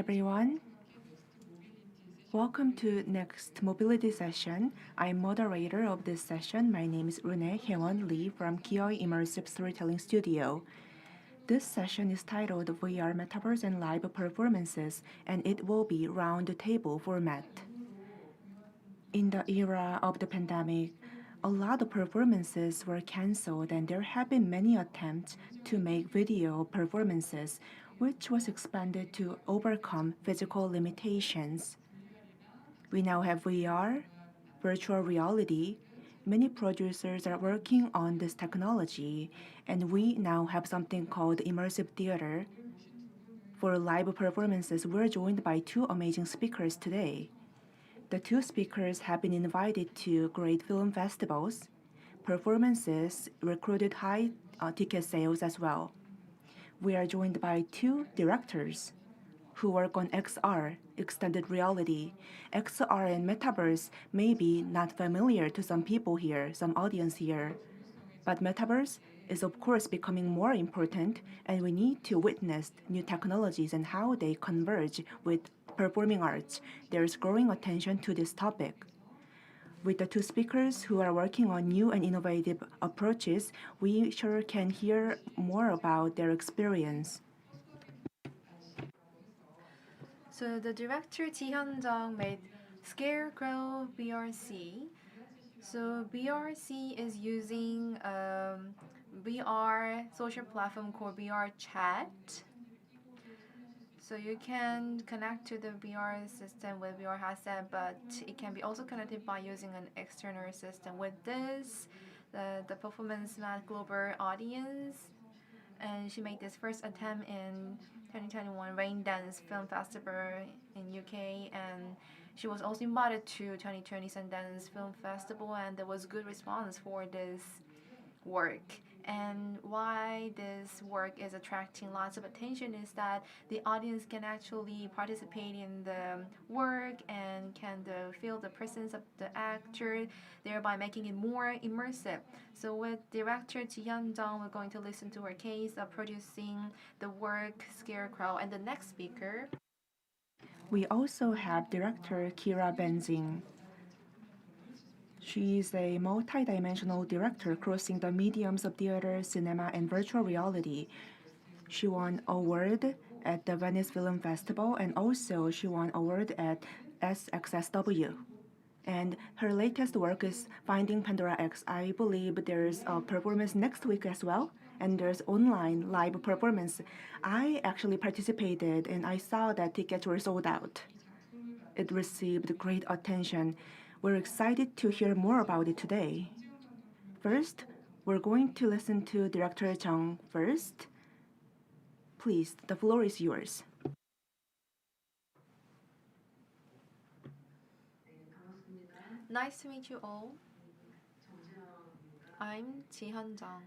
everyone. Welcome to next mobility session. I'm moderator of this session. My name is Rune Hyewon Lee from Kioi Immersive Storytelling Studio. This session is titled VR Metaverse and Live Performances, and it will be round table format. In the era of the pandemic, a lot of performances were canceled and there have been many attempts to make video performances, which was expanded to overcome physical limitations. We now have VR, virtual reality. Many producers are working on this technology, and we now have something called immersive theater. For live performances, we're joined by two amazing speakers today. The two speakers have been invited to great film festivals. Performances recruited high ticket sales as well. We are joined by two directors who work on XR, extended reality. XR and Metaverse may be not familiar to some people here, some audience here. But Metaverse is of course becoming more important, and we need to witness new technologies and how they converge with performing arts. There's growing attention to this topic. With the two speakers who are working on new and innovative approaches, we sure can hear more about their experience. So the director Ji Hyun-jung made Scarecrow BRC. So BRC is using VR social platform called VR Chat. So you can connect to the VR system with VR headset, but it can be also connected by using an external system. With this, the performance met global audience, and she made this first attempt in 2021 Sundance Film Festival in UK, and she was also invited to 2020 Sundance Film Festival, and there was good response for this work. And why this work is attracting lots of attention is that the audience can actually participate in the work and can feel the presence of the actor, thereby making it more immersive. So with director Ji Hyun-jung, we're going to listen to her case of producing the work Scarecrow. And the next speaker. We also have director Kira Benzing. She is a multi-dimensional director crossing the mediums of theater, cinema, and virtual reality. She won award at the Venice Film Festival, and also she won award at SXSW. And her latest work is Finding Pandora X. I believe there's a performance next week as well, and there's online live performance. I actually participated and I saw that tickets were sold out. It received great attention. We're excited to hear more about it today. First, we're going to listen to Director Jung first. Please, the floor is yours. Nice to meet you all. I'm Ji Hyun-jung.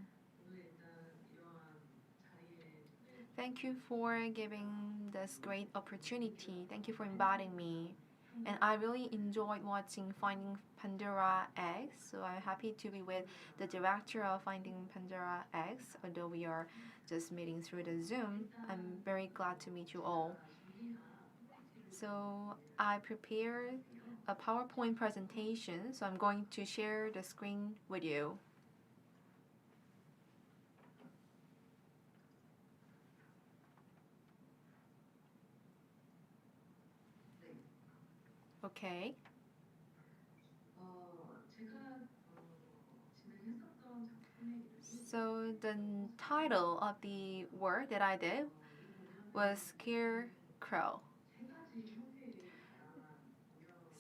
Thank you for giving this great opportunity. Thank you for inviting me. And I really enjoyed watching Finding Pandora X. So I'm happy to be with the director of Finding Pandora X. Although we are just meeting through the Zoom, I'm very glad to meet you all. So I prepared a PowerPoint presentation. So I'm going to share the screen with you. Okay. So the title of the work that I did was Scarecrow.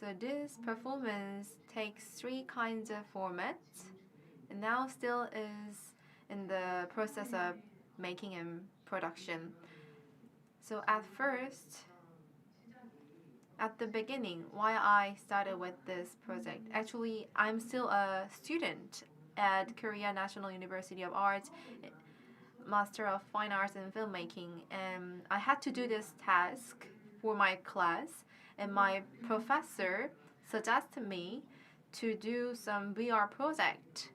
So this performance takes three kinds of formats, and now still is in the process of making and production. So at the beginning, why I started with this project. Actually, I'm still a student at Korea National University of Arts, Master of Fine Arts in Filmmaking, and I had to do this task for my class, and my professor suggested me to do some VR project.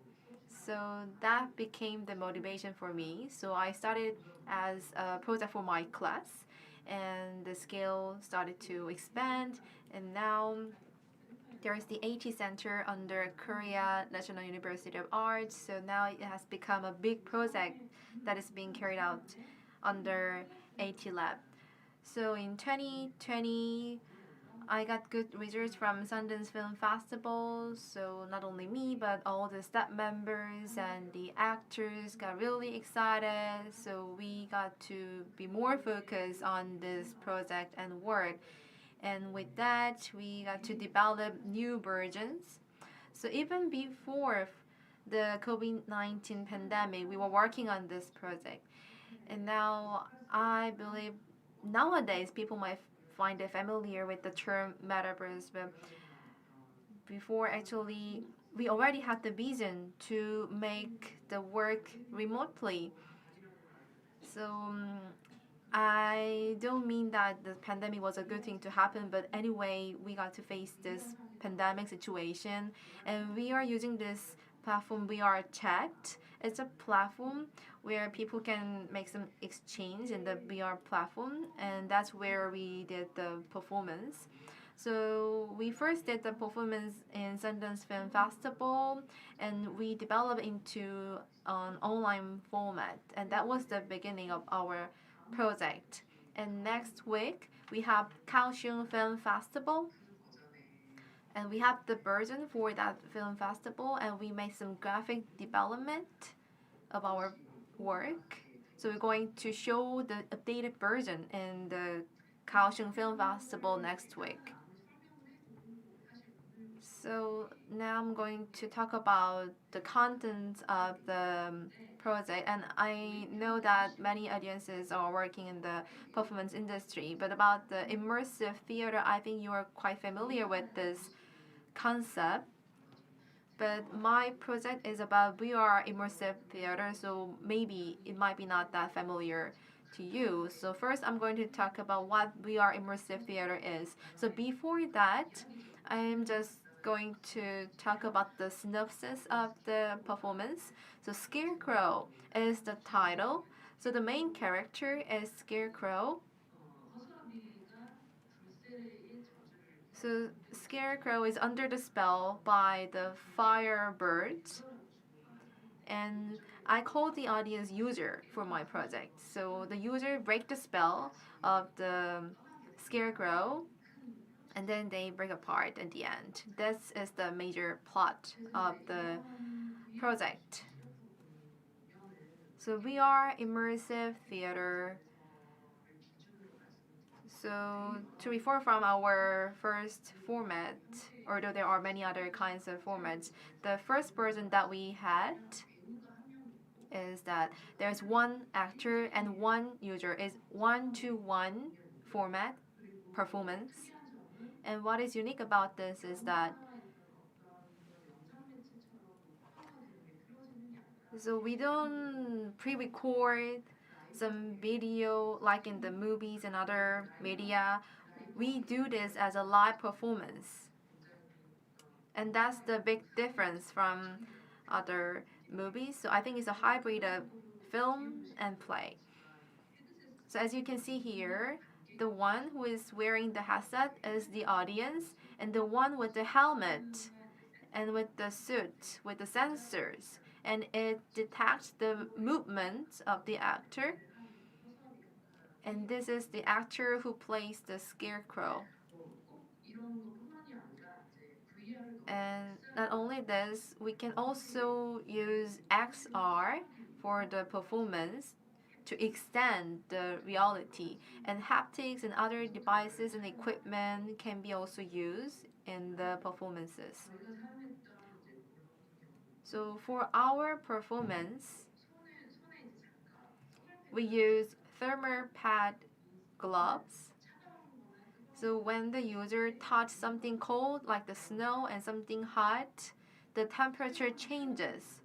So that became the motivation for me. So I started as a project for my class, and the scale started to expand, and now there is the AT Center under Korea National University of Arts. So now it has become a big project that is being carried out under AT Lab. So in 2020, I got good results from Sundance Film Festival. So not only me, but all the staff members and the actors got really excited. So we got to be more focused on this project and work. And with that, we got to develop new versions. So even before the COVID-19 pandemic, we were working on this project. And now I believe nowadays people might find it familiar with the term metaverse, but before actually we already had the vision to make the work remotely. So I don't mean that the pandemic was a good thing to happen, but anyway, we got to face this pandemic situation, and we are using this platform VR Chat. It's a platform where people can make some exchange in the VR platform, and that's where we did the performance. So we first did the performance in Sundance Film Festival, and we developed into an online format, and that was the beginning of our project. And next week we have Kaohsiung Film Festival, and we have the version for that film festival, and we made some graphic development of our work. So we're going to show the updated version in the Kaohsiung Film Festival next week. So now I'm going to talk about the contents of the project, and I know that many audiences are working in the performance industry, but about the immersive theater, I think you are quite familiar with this concept. But my project is about VR immersive theater, so maybe it might be not that familiar to you. So first I'm going to talk about what VR immersive theater is. So before that, I'm just going to talk about the synopsis of the performance. So Scarecrow is the title. So the main character is Scarecrow. So Scarecrow is under the spell by the Firebirds, and I call the audience user for my project. So the user break the spell of the Scarecrow, and then they break apart at the end. This is the major plot of the project. So we are immersive theater. So to refer from our first format, although there are many other kinds of formats, the first version that we had is that there's one actor and one user. Is 1-to-1 format performance. And what is unique about this is that so we don't pre-record some video like in the movies and other media. We do this as a live performance. And that's the big difference from other movies. So I think it's a hybrid of film and play. So as you can see here, the one who is wearing the headset is the audience, and the one with the helmet and with the suit with the sensors, and it detects the movement of the actor. And this is the actor who plays the Scarecrow. And not only this, we can also use XR for the performance to extend the reality. And haptics and other devices and equipment can be also used in the performances. So for our performance, we use thermal pad gloves. So when the user touches something cold like the snow and something hot, the temperature changes.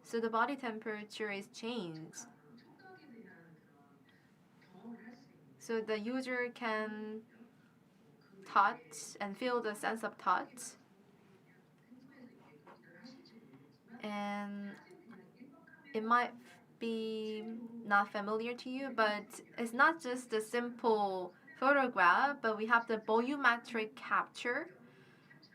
So the body temperature is changed. So the user can touch and feel the sense of touch. And it might be not familiar to you, but it's not just a simple photograph, but we have the volumetric capture.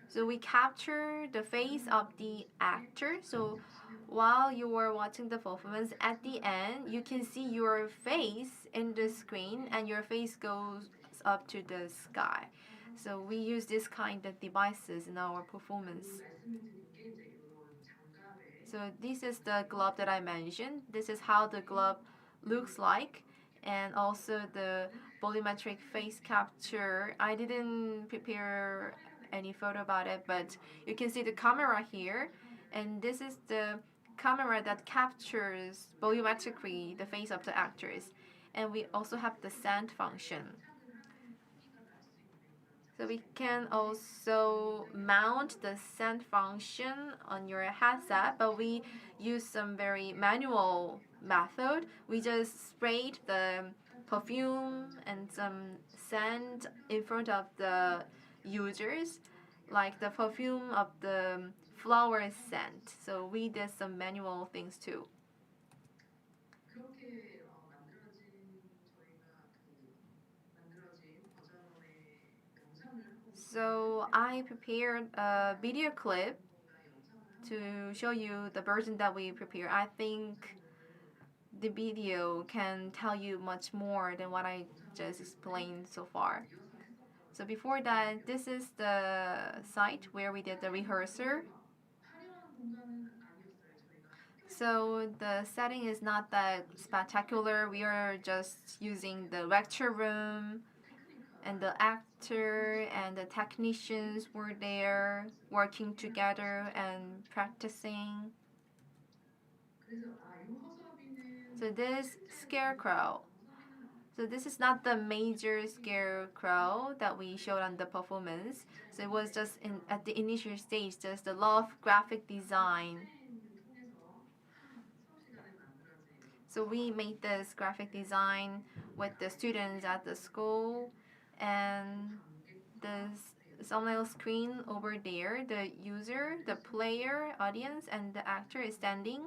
So we capture the face of the actor. So while you are watching the performance, at the end, you can see your face in the screen and your face goes up to the sky. So we use this kind of devices in our performance. So this is the glove that I mentioned. This is how the glove looks like. And also the volumetric face capture. I didn't prepare any photo about it, but you can see the camera here. And this is the camera that captures volumetrically the face of the actors. And we also have the send function. So we can also mount the send function on your headset, but we use some very manual method. We just sprayed the perfume and some scent in front of the users, like the perfume of the flower scent. So we did some manual things too. So I prepared a video clip to show you the version that we prepare. I think the video can tell you much more than what I just explained so far. So before that, this is the site where we did the rehearsal. So the setting is not that spectacular. We are just using the lecture room, and the actor and the technicians were there working together and practicing. So this scarecrow. So this is not the major scarecrow that we showed on the performance. So it was just at the initial stage, just the rough graphic design. So we made this graphic design with the students at the school, and this thumbnail screen over there, the user, the player, audience, and the actor is standing,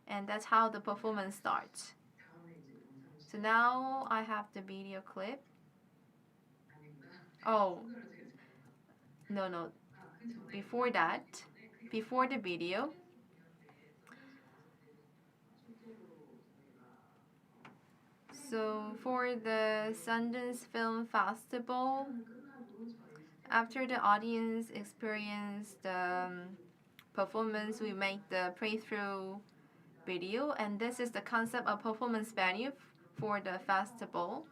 and that's how the performance starts. So now I have the video clip. Oh, no. Before that, before the video, so for the Sundance Film Festival, after the audience experienced the performance, we make the playthrough video, and this is the concept of performance venue for the festival.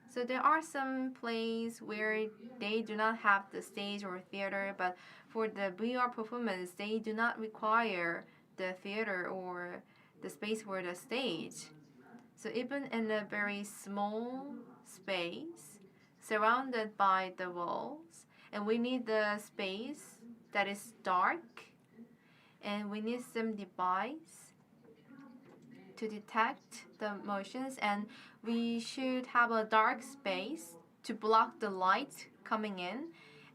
So there are some plays where they do not have the stage or theater, but for the VR performance, they do not require the theater or the space for the stage. So even in a very small space, surrounded by the walls, and we need the space that is dark, and we need some device to detect the motions, and we should have a dark space to block the light coming in,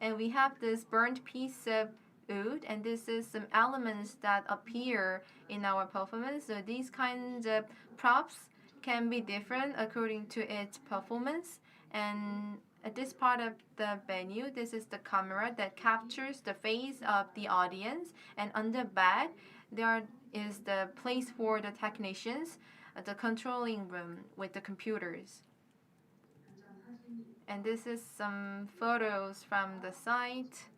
and we have this burnt piece of wood, and this is some elements that appear in our performance. So these kinds of props can be different according to its performance. And at this part of the venue, this is the camera that captures the face of the audience, and on the back there is the place for the technicians, the controlling room with the computers. And this is some photos from the site,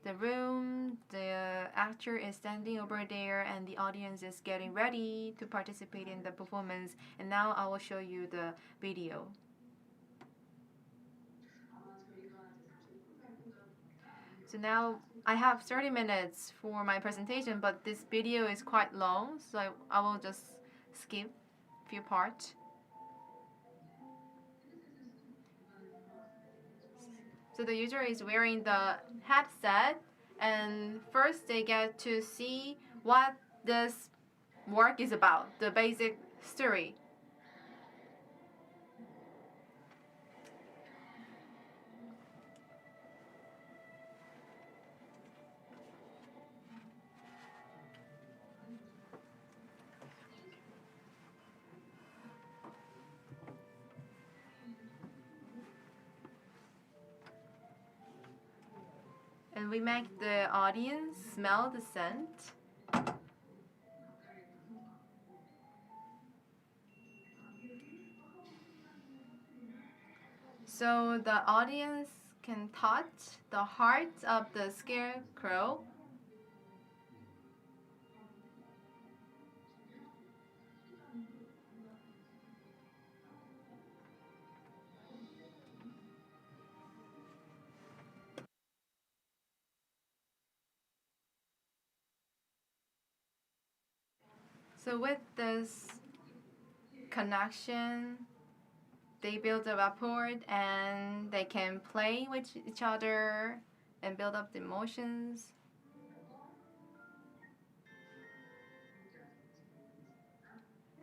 the room, the actor is standing over there, and the audience is getting ready to participate in the performance. And now I will show you the video. So now I have 30 minutes for my presentation, but this video is quite long, so I will just skip a few parts. So the user is wearing the headset, and first they get to see what this work is about, the basic story. and we make the audience smell the scent. So the audience can touch the heart of the scarecrow. So with this connection, they build a rapport and they can play with each other and build up the emotions.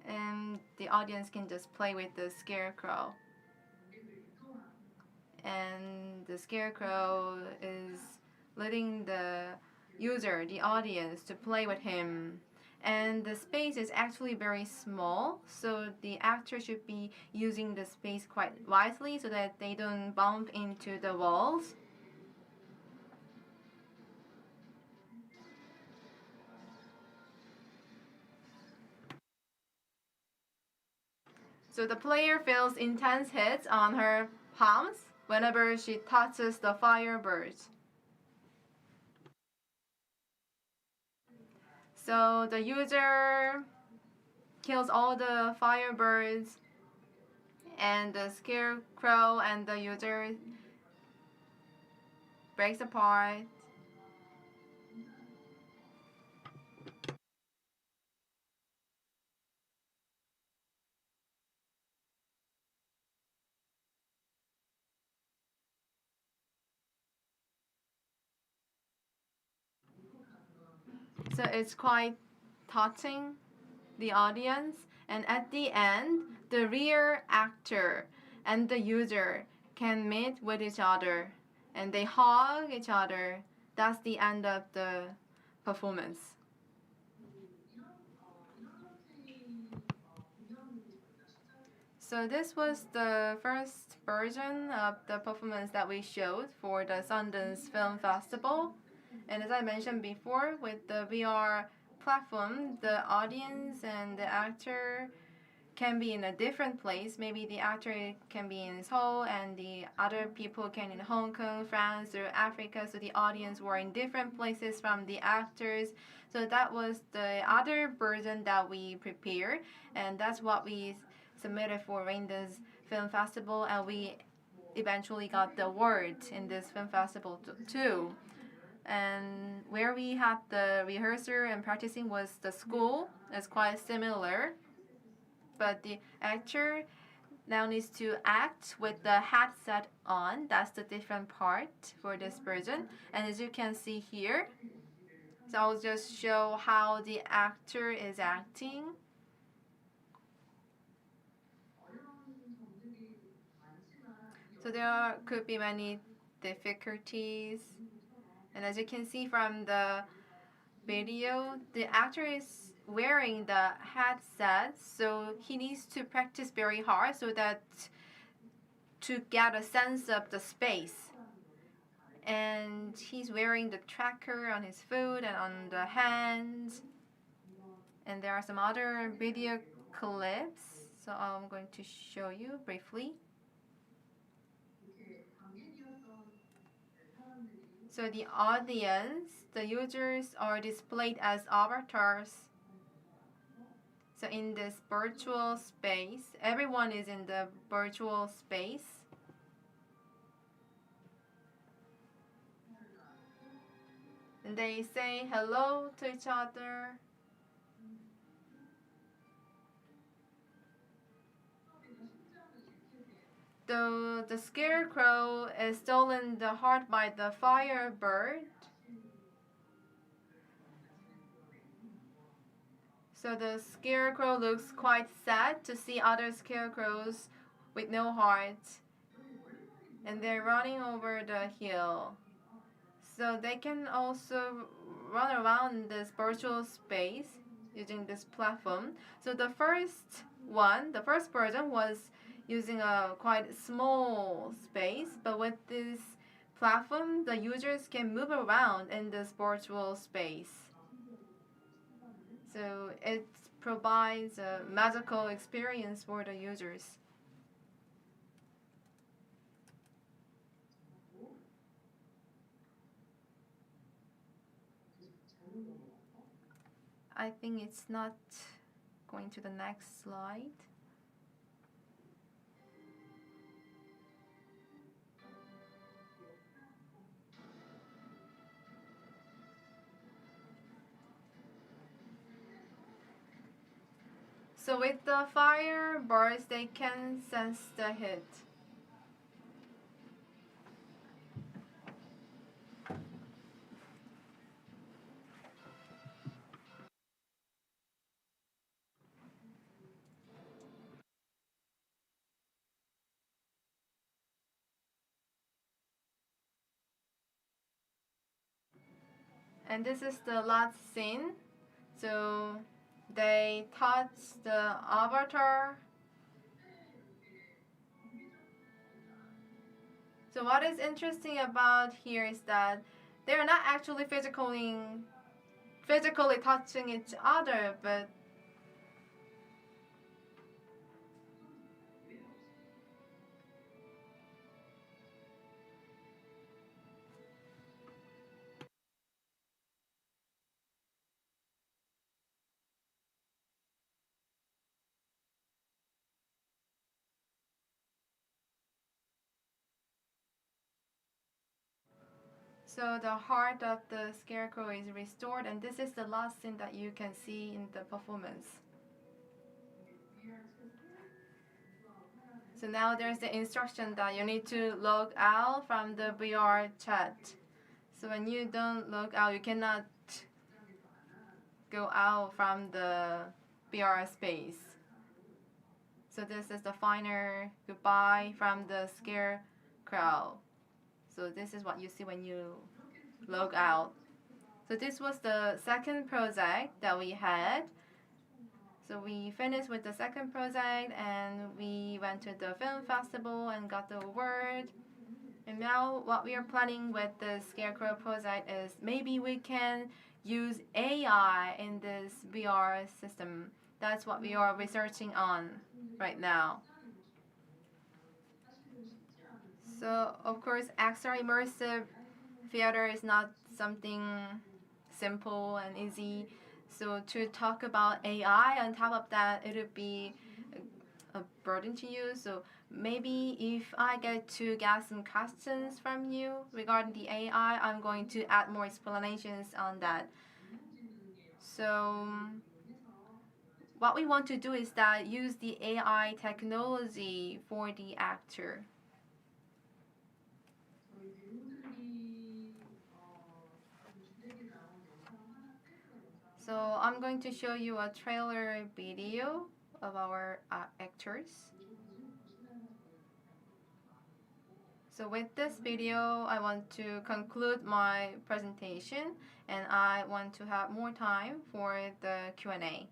And the audience can just play with the scarecrow. And the scarecrow is letting the user, the audience, to play with him. And the space is actually very small, so the actor should be using the space quite wisely so that they don't bump into the walls. So the player feels intense hits on her palms whenever she touches the firebirds. So the user kills all the firebirds, and the scarecrow and the user breaks apart. So it's quite touching the audience. And at the end, the real actor and the user can meet with each other and they hug each other. That's the end of the performance. So this was the first version of the performance that we showed for the Sundance Film Festival. And as I mentioned before, with the VR platform, the audience and the actor can be in a different place. Maybe the actor can be in Seoul and the other people can in Hong Kong, France, or Africa. So the audience were in different places from the actors. So that was the other version that we prepared, and that's what we submitted for Rangers Film Festival, and we eventually got the award in this film festival too. And where we had the rehearsal and practicing was the school. It's quite similar, but the actor now needs to act with the headset on. That's the different part for this version. And as you can see here, so I'll just show how the actor is acting. So could be many difficulties. And as you can see from the video, the actor is wearing the headset, so he needs to practice very hard so that to get a sense of the space. And he's wearing the tracker on his foot and on the hands. And there are some other video clips, so I'm going to show you briefly. So the audience, the users are displayed as avatars. So in this virtual space, everyone is in the virtual space. And they say hello to each other. The scarecrow is stolen the heart by the firebird. So the scarecrow looks quite sad to see other scarecrows with no heart. And they're running over the hill. So they can also run around this virtual space using this platform. So the first version was using a quite small space, but with this platform, the users can move around in this virtual space. So it provides a magical experience for the users. I think it's not going to the next slide. So with the fire birds, they can sense the heat. And this is the last scene. So they touch the avatar. So what is interesting about here is that they're not actually physically touching each other, but so the heart of the scarecrow is restored, and this is the last scene that you can see in the performance. So now there's the instruction that you need to log out from the VR chat. So when you don't log out, you cannot go out from the VR space. So this is the final goodbye from the scarecrow. So this is what you see when you log out. So this was the second project that we had. So we finished with the second project and we went to the film festival and got the award. And now what we are planning with the Scarecrow project is maybe we can use AI in this VR system. That's what we are researching on right now. So of course, extra immersive theater is not something simple and easy. So to talk about AI on top of that, it would be a burden to you. So maybe if I get to get some questions from you regarding the AI, I'm going to add more explanations on that. So what we want to do is that use the AI technology for the actor. So I'm going to show you a trailer video of our actors. So with this video, I want to conclude my presentation and I want to have more time for the Q&A.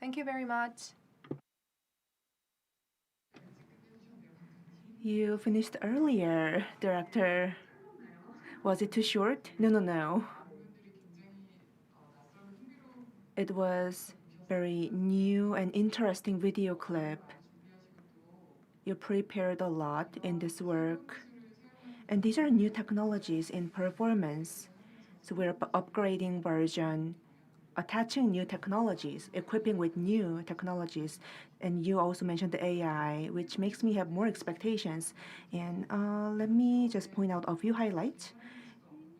Thank you very much. You finished earlier, director. Was it too short? No, no, no. It was very new and interesting video clip. You prepared a lot in this work. And these are new technologies in performance. So we're upgrading version attaching new technologies, equipping with new technologies. And you also mentioned the AI, which makes me have more expectations. And let me just point out a few highlights.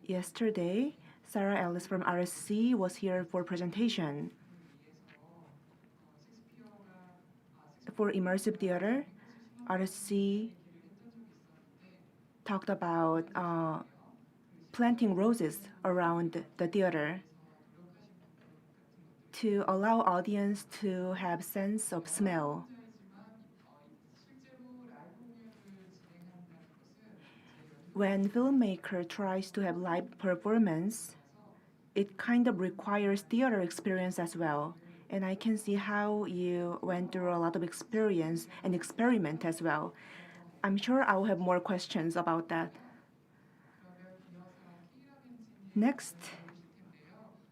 Yesterday, Sarah Ellis from RSC was here for presentation. For immersive theater, RSC talked about planting roses around the theater to allow audience to have sense of smell. When filmmaker tries to have live performance, it kind of requires theater experience as well. And I can see how you went through a lot of experience and experiment as well. I'm sure I'll have more questions about that. Next,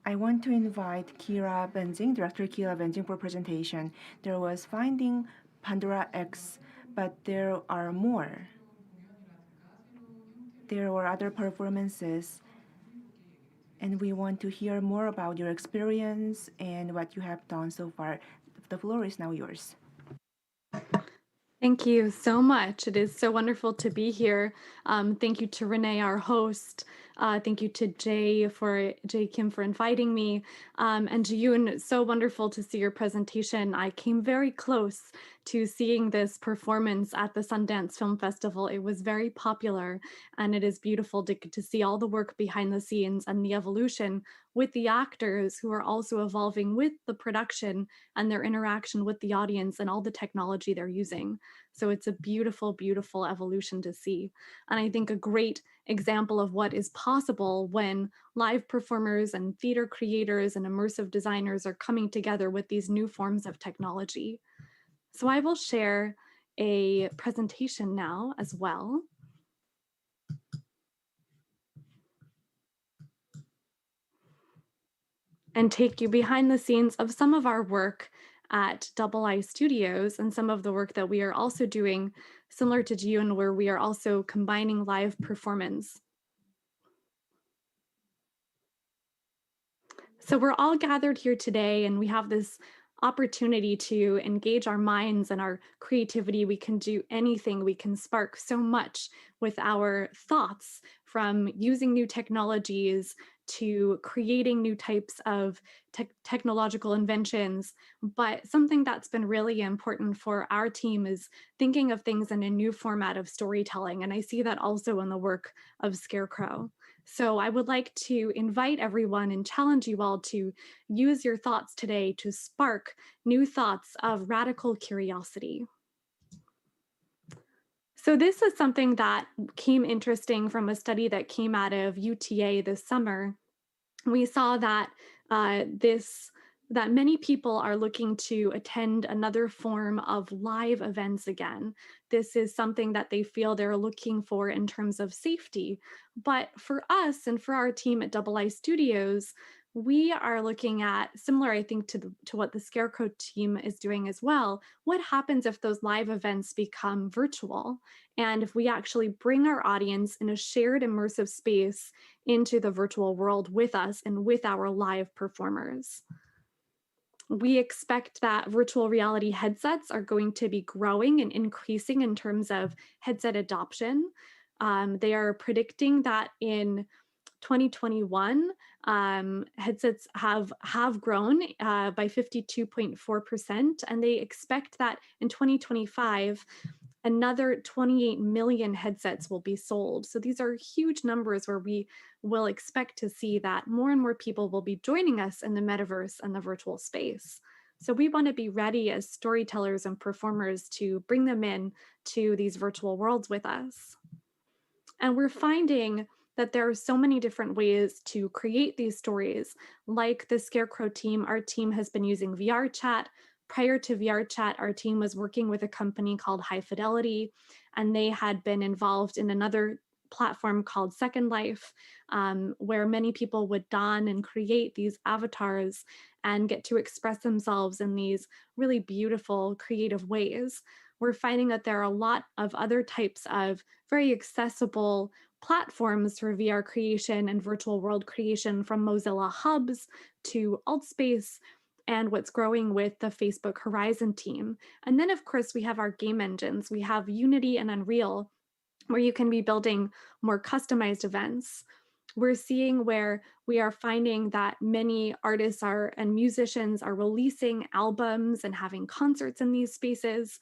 I want to invite Kira Benzing, Director Kira Benzing, for presentation. There was Finding Pandora X, but there are more. There were other performances, and we want to hear more about your experience and what you have done so far. The floor is now yours. Thank you so much. It is so wonderful to be here. Thank you to Renee, our host. Thank you to Jay Kim for inviting me. And to you, and it's so wonderful to see your presentation. I came very close to seeing this performance at the Sundance Film Festival. It was very popular, and it is beautiful to see all the work behind the scenes and the evolution with the actors who are also evolving with the production and their interaction with the audience and all the technology they're using. So it's a beautiful, beautiful evolution to see. And I think a great example of what is possible when live performers and theater creators and immersive designers are coming together with these new forms of technology. So I will share a presentation now as well. And take you behind the scenes of some of our work at Double I Studios and some of the work that we are also doing similar to Jiyun, where we are also combining live performance. So we're all gathered here today and we have this opportunity to engage our minds and our creativity. We can do anything. We can spark so much with our thoughts, from using new technologies to creating new types of technological inventions. But something that's been really important for our team is thinking of things in a new format of storytelling. And I see that also in the work of Scarecrow. So I would like to invite everyone and challenge you all to use your thoughts today to spark new thoughts of radical curiosity. So this is something that came interesting from a study that came out of UTA this summer. We saw that that many people are looking to attend another form of live events again. This is something that they feel they're looking for in terms of safety. But for us and for our team at Double I Studios, we are looking at similar, I think, to what the Scarecrow team is doing as well. What happens if those live events become virtual? And if we actually bring our audience in a shared immersive space into the virtual world with us and with our live performers. We expect that virtual reality headsets are going to be growing and increasing in terms of headset adoption. They are predicting that in 2021, headsets have grown by 52.4%, and they expect that in 2025, another 28 million headsets will be sold. So these are huge numbers where we will expect to see that more and more people will be joining us in the metaverse and the virtual space. So we want to be ready as storytellers and performers to bring them in to these virtual worlds with us. And we're finding that there are so many different ways to create these stories. Like the Scarecrow team, our team has been using VR chat. Prior to VR chat, our team was working with a company called High Fidelity, and they had been involved in another platform called Second Life, where many people would don and create these avatars and get to express themselves in these really beautiful, creative ways. We're finding that there are a lot of other types of very accessible platforms for VR creation and virtual world creation, from Mozilla Hubs to AltSpace, and what's growing with the Facebook Horizon team. And then, of course, we have our game engines. We have Unity and Unreal, where you can be building more customized events. We're seeing where we are finding that many artists are and musicians are releasing albums and having concerts in these spaces.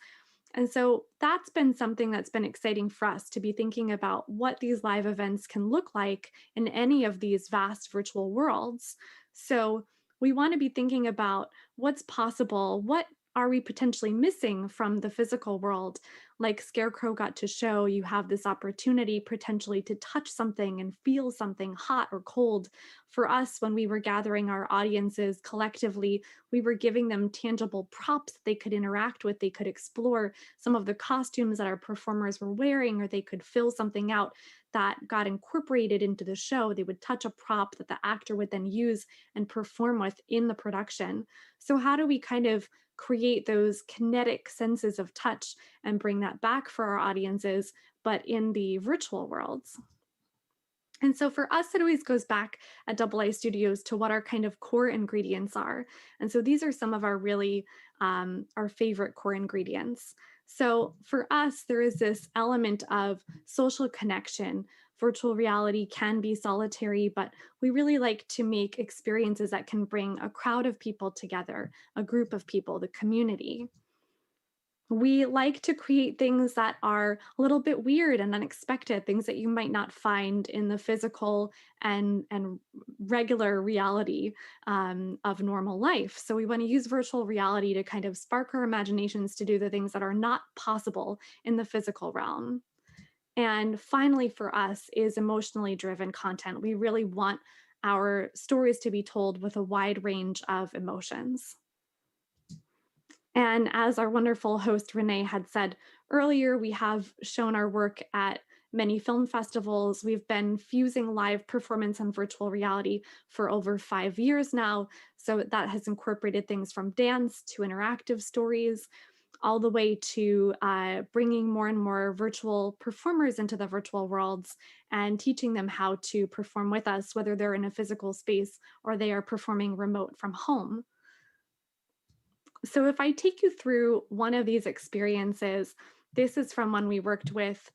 And so that's been something that's been exciting for us, to be thinking about what these live events can look like in any of these vast virtual worlds. So we want to be thinking about what's possible, what are we potentially missing from the physical world? Like Scarecrow got to show, you have this opportunity potentially to touch something and feel something hot or cold. For us, when we were gathering our audiences collectively, we were giving them tangible props that they could interact with. They could explore some of the costumes that our performers were wearing, or they could fill something out that got incorporated into the show. They would touch a prop that the actor would then use and perform with in the production. So how do we kind of create those kinetic senses of touch and bring that back for our audiences, but in the virtual worlds? And so for us, it always goes back at AA Studios to what our kind of core ingredients are. And so these are some of our really our favorite core ingredients. So for us, there is this element of social connection. Virtual reality can be solitary, but we really like to make experiences that can bring a crowd of people together, a group of people, the community. We like to create things that are a little bit weird and unexpected, things that you might not find in the physical and regular reality of normal life. So we want to use virtual reality to kind of spark our imaginations to do the things that are not possible in the physical realm. And finally, for us, is emotionally driven content. We really want our stories to be told with a wide range of emotions. And as our wonderful host Renee had said earlier, we have shown our work at many film festivals. We've been fusing live performance and virtual reality for over 5 years now. So that has incorporated things from dance to interactive stories, all the way to bringing more and more virtual performers into the virtual worlds and teaching them how to perform with us, whether they're in a physical space or they are performing remote from home. So if I take you through one of these experiences, this is from when we worked with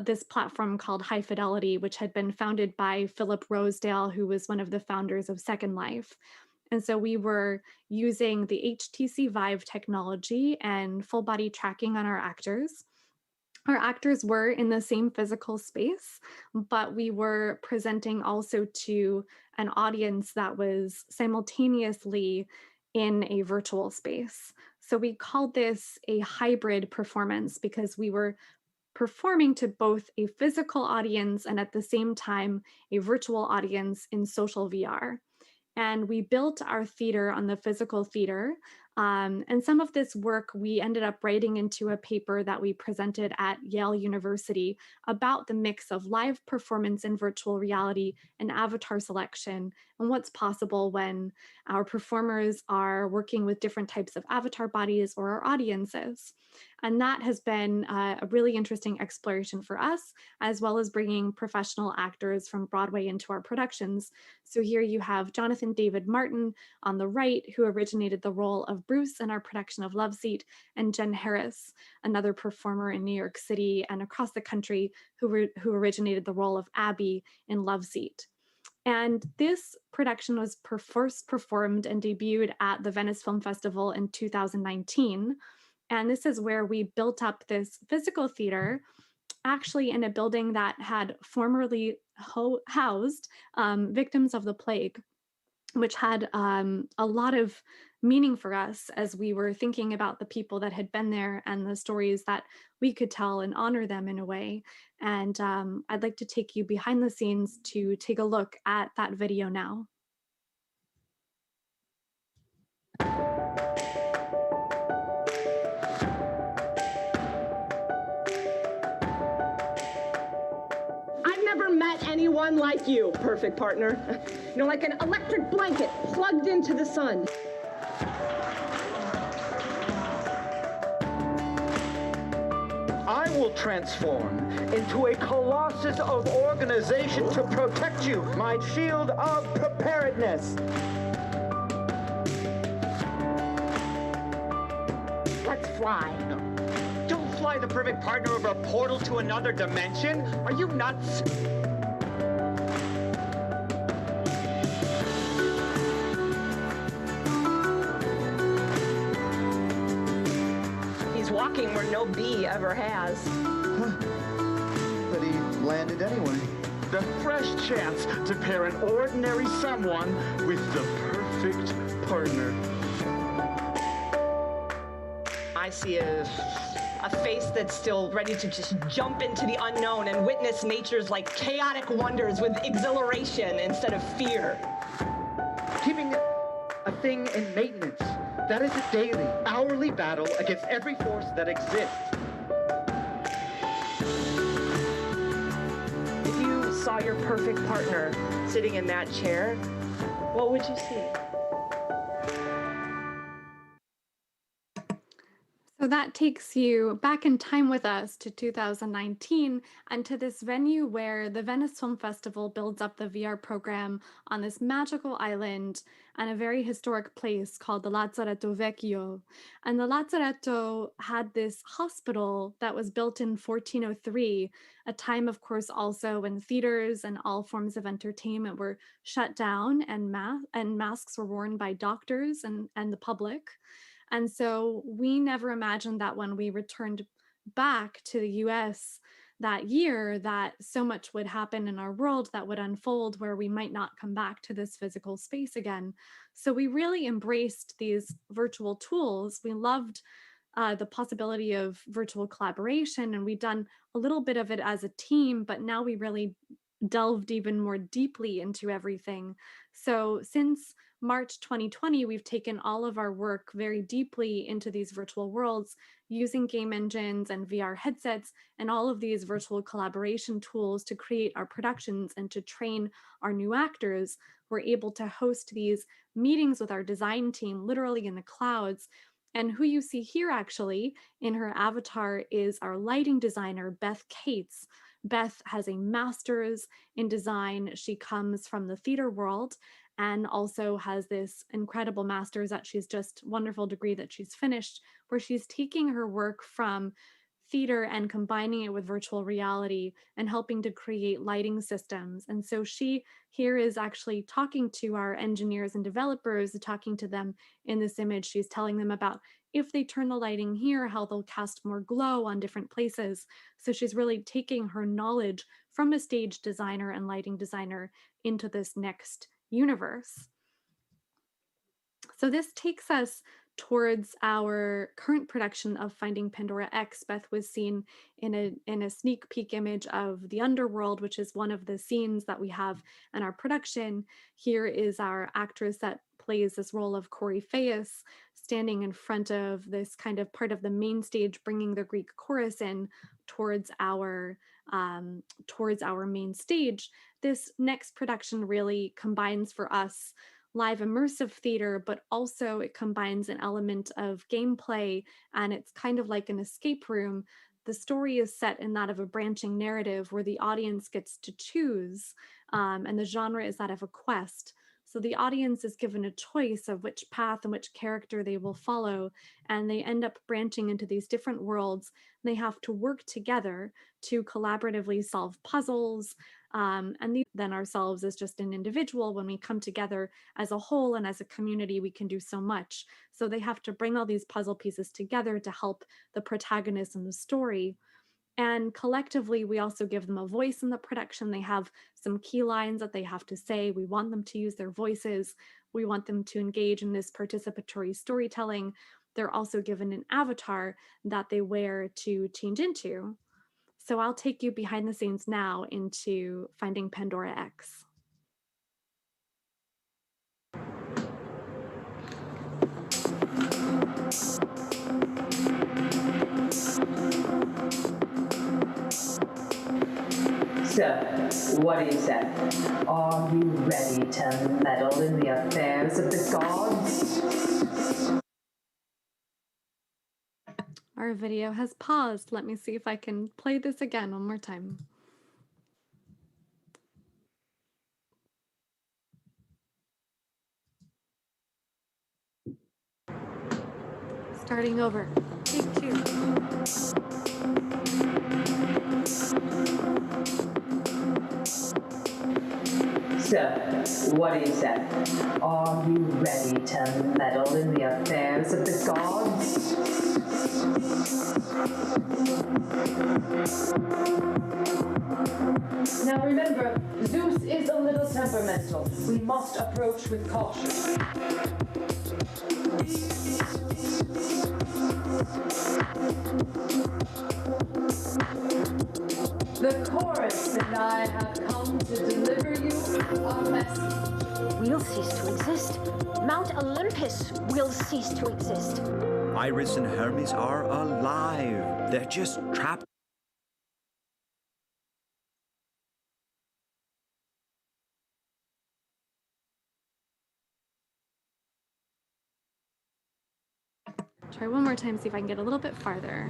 this platform called High Fidelity, which had been founded by Philip Rosedale, who was one of the founders of Second Life. And so we were using the HTC Vive technology and full body tracking on our actors. Our actors were in the same physical space, but we were presenting also to an audience that was simultaneously in a virtual space. So we called this a hybrid performance because we were performing to both a physical audience and at the same time a virtual audience in social VR. And we built our theater on the physical theater. And some of this work we ended up writing into a paper that we presented at Yale University about the mix of live performance in virtual reality and avatar selection, and what's possible when our performers are working with different types of avatar bodies or our audiences. And that has been a really interesting exploration for us, as well as bringing professional actors from Broadway into our productions. So here you have Jonathan David Martin on the right, who originated the role of Bruce in our production of Love Seat, and Jen Harris, another performer in New York City and across the country, who originated the role of Abby in Love Seat. And this production was first performed and debuted at the Venice Film Festival in 2019. And this is where we built up this physical theater, actually in a building that had formerly housed victims of the plague, which had a lot of meaning for us as we were thinking about the people that had been there and the stories that we could tell and honor them in a way. And I'd like to take you behind the scenes to take a look at that video now. I've never met anyone like you, perfect partner. You know, like an electric blanket plugged into the sun. I will transform into a colossus of organization to protect you, my shield of preparedness. Let's fly. No. Don't fly the perfect partner over a portal to another dimension. Are you nuts? He's walking where no bee ever has. Huh. But he landed anyway. The fresh chance to pair an ordinary someone with the perfect partner. I see a face that's still ready to just jump into the unknown and witness nature's like chaotic wonders with exhilaration instead of fear. Keeping a thing in maintenance, that is a daily, hourly battle against every force that exists. If you saw your perfect partner sitting in that chair, what would you see? So that takes you back in time with us to 2019 and to this venue where the Venice Film Festival builds up the VR program on this magical island and a very historic place called the Lazzaretto Vecchio. And the Lazzaretto had this hospital that was built in 1403, a time, of course, also when theaters and all forms of entertainment were shut down and masks were worn by doctors and the public. And so we never imagined that when we returned back to the US that year, that so much would happen in our world that would unfold where we might not come back to this physical space again. So we really embraced these virtual tools. We loved the possibility of virtual collaboration, and we'd done a little bit of it as a team, but now we really delved even more deeply into everything. So since March 2020, we've taken all of our work very deeply into these virtual worlds using game engines and VR headsets and all of these virtual collaboration tools to create our productions and to train our new actors. We're able to host these meetings with our design team literally in the clouds. And who you see here actually in her avatar is our lighting designer, Beth Cates. Beth has a master's in design. She comes from the theater world and also has this incredible master's that she's just wonderful degree that she's finished, where she's taking her work from theater and combining it with virtual reality and helping to create lighting systems. And so she here is actually talking to our engineers and developers, talking to them in this image. She's telling them about if they turn the lighting here, how they'll cast more glow on different places. So she's really taking her knowledge from a stage designer and lighting designer into this next universe. So this takes us towards our current production of Finding Pandora X. Beth was seen in a sneak peek image of the underworld, which is one of the scenes that we have in our production. Here is our actress that plays this role of Coryphaeus standing in front of this kind of part of the main stage, bringing the Greek chorus in towards our main stage. This next production really combines for us live immersive theater, but also it combines an element of gameplay, and it's kind of like an escape room. The story is set in that of a branching narrative where the audience gets to choose, and the genre is that of a quest. So the audience is given a choice of which path and which character they will follow, and they end up branching into these different worlds. They have to work together to collaboratively solve puzzles, and then ourselves as just an individual. When we come together as a whole and as a community, we can do so much. So they have to bring all these puzzle pieces together to help the protagonist in the story. And collectively, we also give them a voice in the production. They have some key lines that they have to say. We want them to use their voices. We want them to engage in this participatory storytelling. They're also given an avatar that they wear to change into. So I'll take you behind the scenes now into Finding Pandora X. So, what do you say? Are you ready to meddle in the affairs of the gods? Our video has paused. Let me see if I can play this again one more time. Starting over. Take 2. So, what do you say? Are you ready to meddle in the affairs of the gods? Now remember, Zeus is a little temperamental. We must approach with caution. The chorus and I have come to deliver you a message. We'll cease to exist. Mount Olympus will cease to exist. Iris and Hermes are alive. They're just trapped. Try one more time, see if I can get a little bit farther.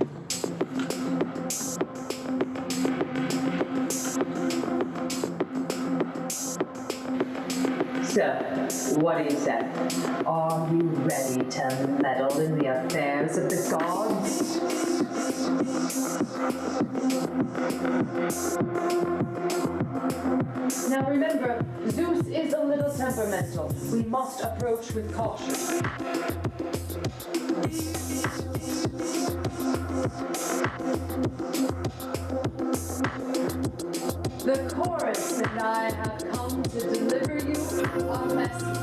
So, what do you say? Are you ready to meddle in the affairs of the gods? Now remember, Zeus is a little temperamental. We must approach with caution. The chorus and I have come to deliver you a message.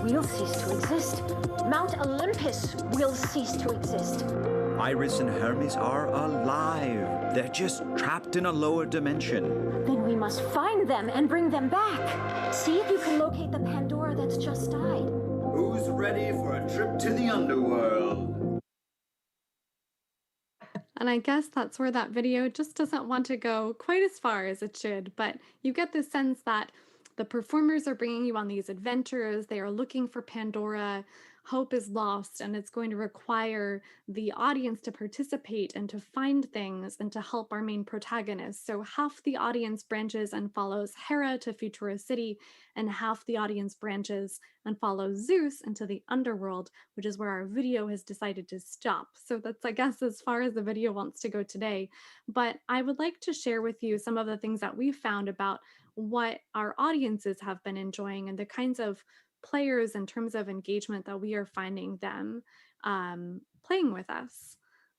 We'll cease to exist. Mount Olympus will cease to exist. Iris and Hermes are alive. They're just trapped in a lower dimension. Then we must find them and bring them back. See if you can locate the Pandora that's just died. Who's ready for a trip to the underworld? And I guess that's where that video just doesn't want to go quite as far as it should, but you get the sense that the performers are bringing you on these adventures. They are looking for Pandora. Hope is lost, and it's going to require the audience to participate and to find things and to help our main protagonist. So half the audience branches and follows Hera to Futura City, and half the audience branches and follows Zeus into the underworld, which is where our video has decided to stop. So that's, I guess, as far as the video wants to go today. But I would like to share with you some of the things that we found about what our audiences have been enjoying and the kinds of players in terms of engagement that we are finding them playing with us.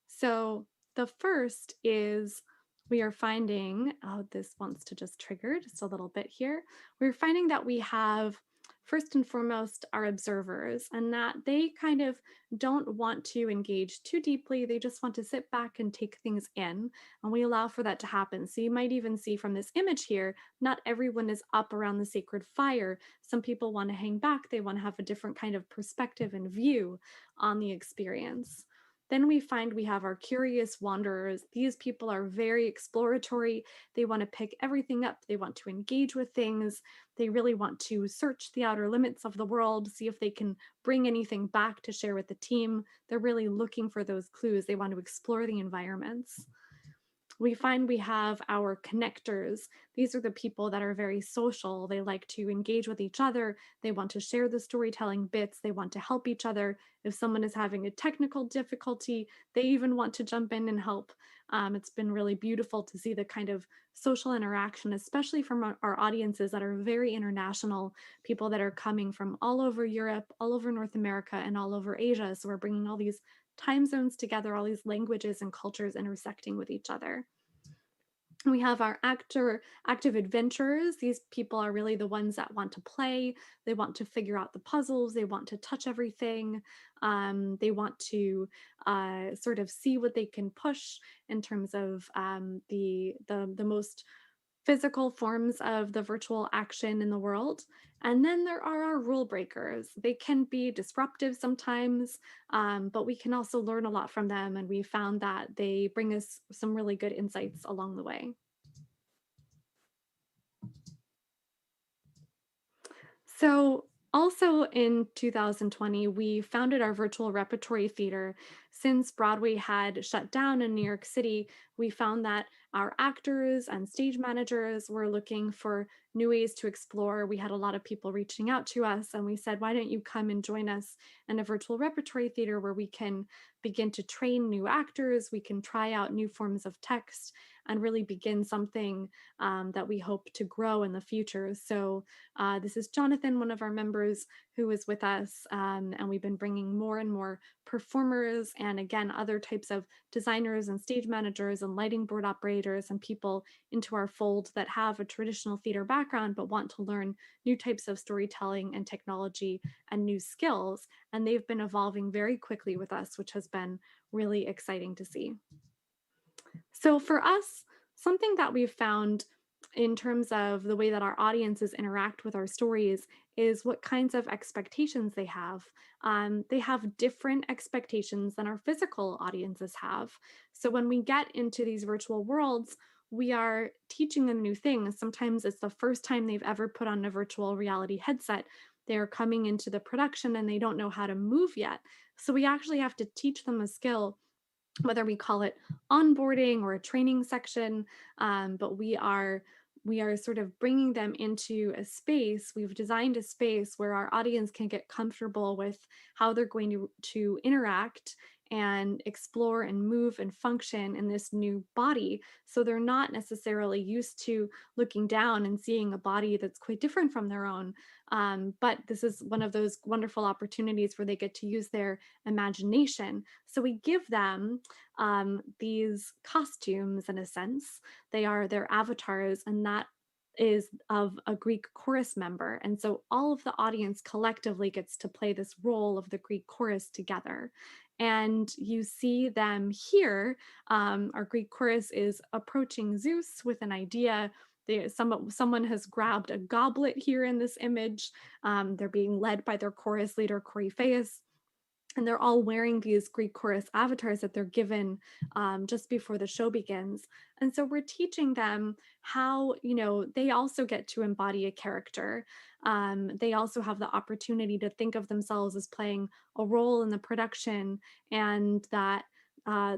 So the first is we are finding, oh, this wants to just trigger just a little bit here. We're finding that we have first and foremost our observers, and that they kind of don't want to engage too deeply. They just want to sit back and take things in, and we allow for that to happen. So you might even see from this image here, not everyone is up around the sacred fire. Some people want to hang back. They want to have a different kind of perspective and view on the experience. Then we find we have our curious wanderers. These people are very exploratory. They want to pick everything up. They want to engage with things. They really want to search the outer limits of the world, see if they can bring anything back to share with the team. They're really looking for those clues. They want to explore the environments. We find we have our connectors. These are the people that are very social. They like to engage with each other. They want to share the storytelling bits. They want to help each other. If someone is having a technical difficulty, they even want to jump in and help. It's been really beautiful to see the kind of social interaction, especially from our audiences that are very international, people that are coming from all over Europe, all over North America, and all over Asia. So we're bringing all these time zones together, all these languages and cultures intersecting with each other. We have our active adventurers. These people are really the ones that want to play. They want to figure out the puzzles. They want to touch everything. They want to sort of see what they can push in terms of the most physical forms of the virtual action in the world. And then there are our rule breakers. They can be disruptive sometimes, but we can also learn a lot from them. And we found that they bring us some really good insights along the way. So also in 2020, we founded our virtual repertory theater. since Broadway had shut down in New York City, we found that our actors and stage managers were looking for new ways to explore. We had a lot of people reaching out to us, and we said, why don't you come and join us in a virtual repertory theater where we can begin to train new actors, we can try out new forms of text, and really begin something that we hope to grow in the future. So this is Jonathan, one of our members, who is with us, and we've been bringing more and more performers and, again, other types of designers and stage managers and lighting board operators and people into our fold that have a traditional theater background but want to learn new types of storytelling and technology and new skills. And they've been evolving very quickly with us, which has been really exciting to see. So for us, something that we've found in terms of the way that our audiences interact with our stories is what kinds of expectations they have. They have different expectations than our physical audiences have. So when we get into these virtual worlds, we are teaching them new things. Sometimes it's the first time they've ever put on a virtual reality headset. They're coming into the production and they don't know how to move yet. So we actually have to teach them a skill, whether we call it onboarding or a training section, but we are sort of bringing them into a space. We've designed a space where our audience can get comfortable with how they're going to interact and explore and move and function in this new body. So they're not necessarily used to looking down and seeing a body that's quite different from their own. But this is one of those wonderful opportunities where they get to use their imagination. So we give them these costumes, in a sense. They are their avatars, and that is of a Greek chorus member. And so all of the audience collectively gets to play this role of the Greek chorus together. And you see them here. Our Greek chorus is approaching Zeus with an idea. Someone has grabbed a goblet here in this image. They're being led by their chorus leader, Coriphaeus, and they're all wearing these Greek chorus avatars that they're given just before the show begins. And so we're teaching them how, they also get to embody a character. They also have the opportunity to think of themselves as playing a role in the production, and that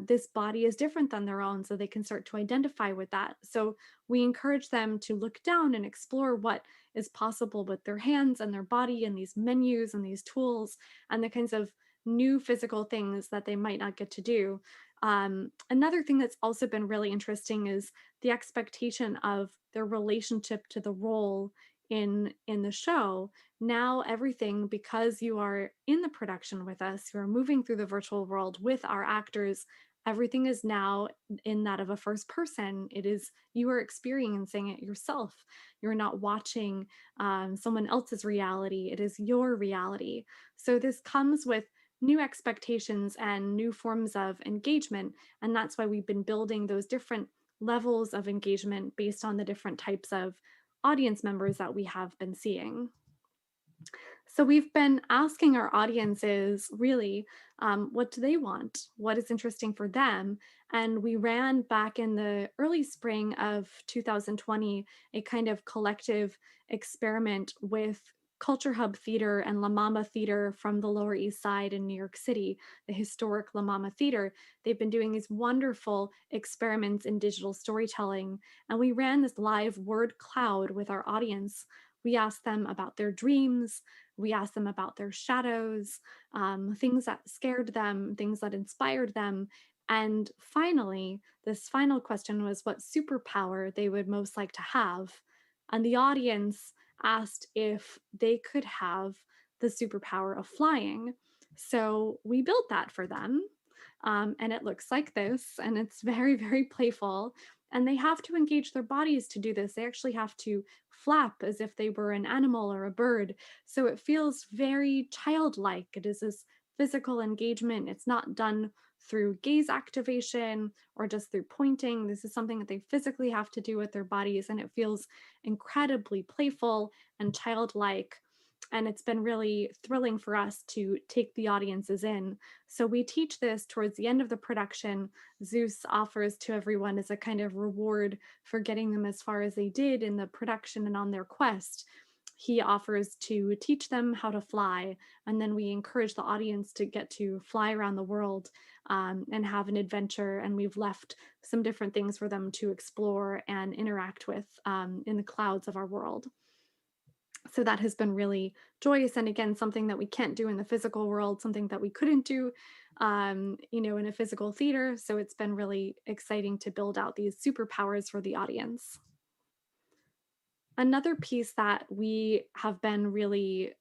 this body is different than their own, so they can start to identify with that. So we encourage them to look down and explore what is possible with their hands and their body and these menus and these tools and the kinds of new physical things that they might not get to do. Another thing that's also been really interesting is the expectation of their relationship to the role in the show. Now everything, because you are in the production with us, you are moving through the virtual world with our actors, everything is now in that of a first person. It is, you are experiencing it yourself. You're not watching someone else's reality. It is your reality. So this comes with new expectations and new forms of engagement. And that's why we've been building those different levels of engagement based on the different types of audience members that we have been seeing. So we've been asking our audiences really, what do they want? What is interesting for them? And we ran back in the early spring of 2020 a kind of collective experiment with Culture Hub Theater and La Mama Theater from the Lower East Side in New York City, the historic La Mama Theater. They've been doing these wonderful experiments in digital storytelling. And we ran this live word cloud with our audience. We asked them about their dreams. We asked them about their shadows, things that scared them, things that inspired them. And finally, this final question was what superpower they would most like to have. And the audience asked if they could have the superpower of flying. So we built that for them. And it looks like this, and it's very, very playful. And they have to engage their bodies to do this. They actually have to flap as if they were an animal or a bird. So it feels very childlike. It is this physical engagement. It's not done through gaze activation or just through pointing. This is something that they physically have to do with their bodies, and it feels incredibly playful and childlike. And it's been really thrilling for us to take the audiences in. So we teach this towards the end of the production. Zeus offers to everyone as a kind of reward for getting them as far as they did in the production and on their quest. he offers to teach them how to fly. And then we encourage the audience to get to fly around the world and have an adventure. And we've left some different things for them to explore and interact with in the clouds of our world. So that has been really joyous. And again, something that we can't do in the physical world, something that we couldn't do, in a physical theater. So it's been really exciting to build out these superpowers for the audience. Another piece that we have been really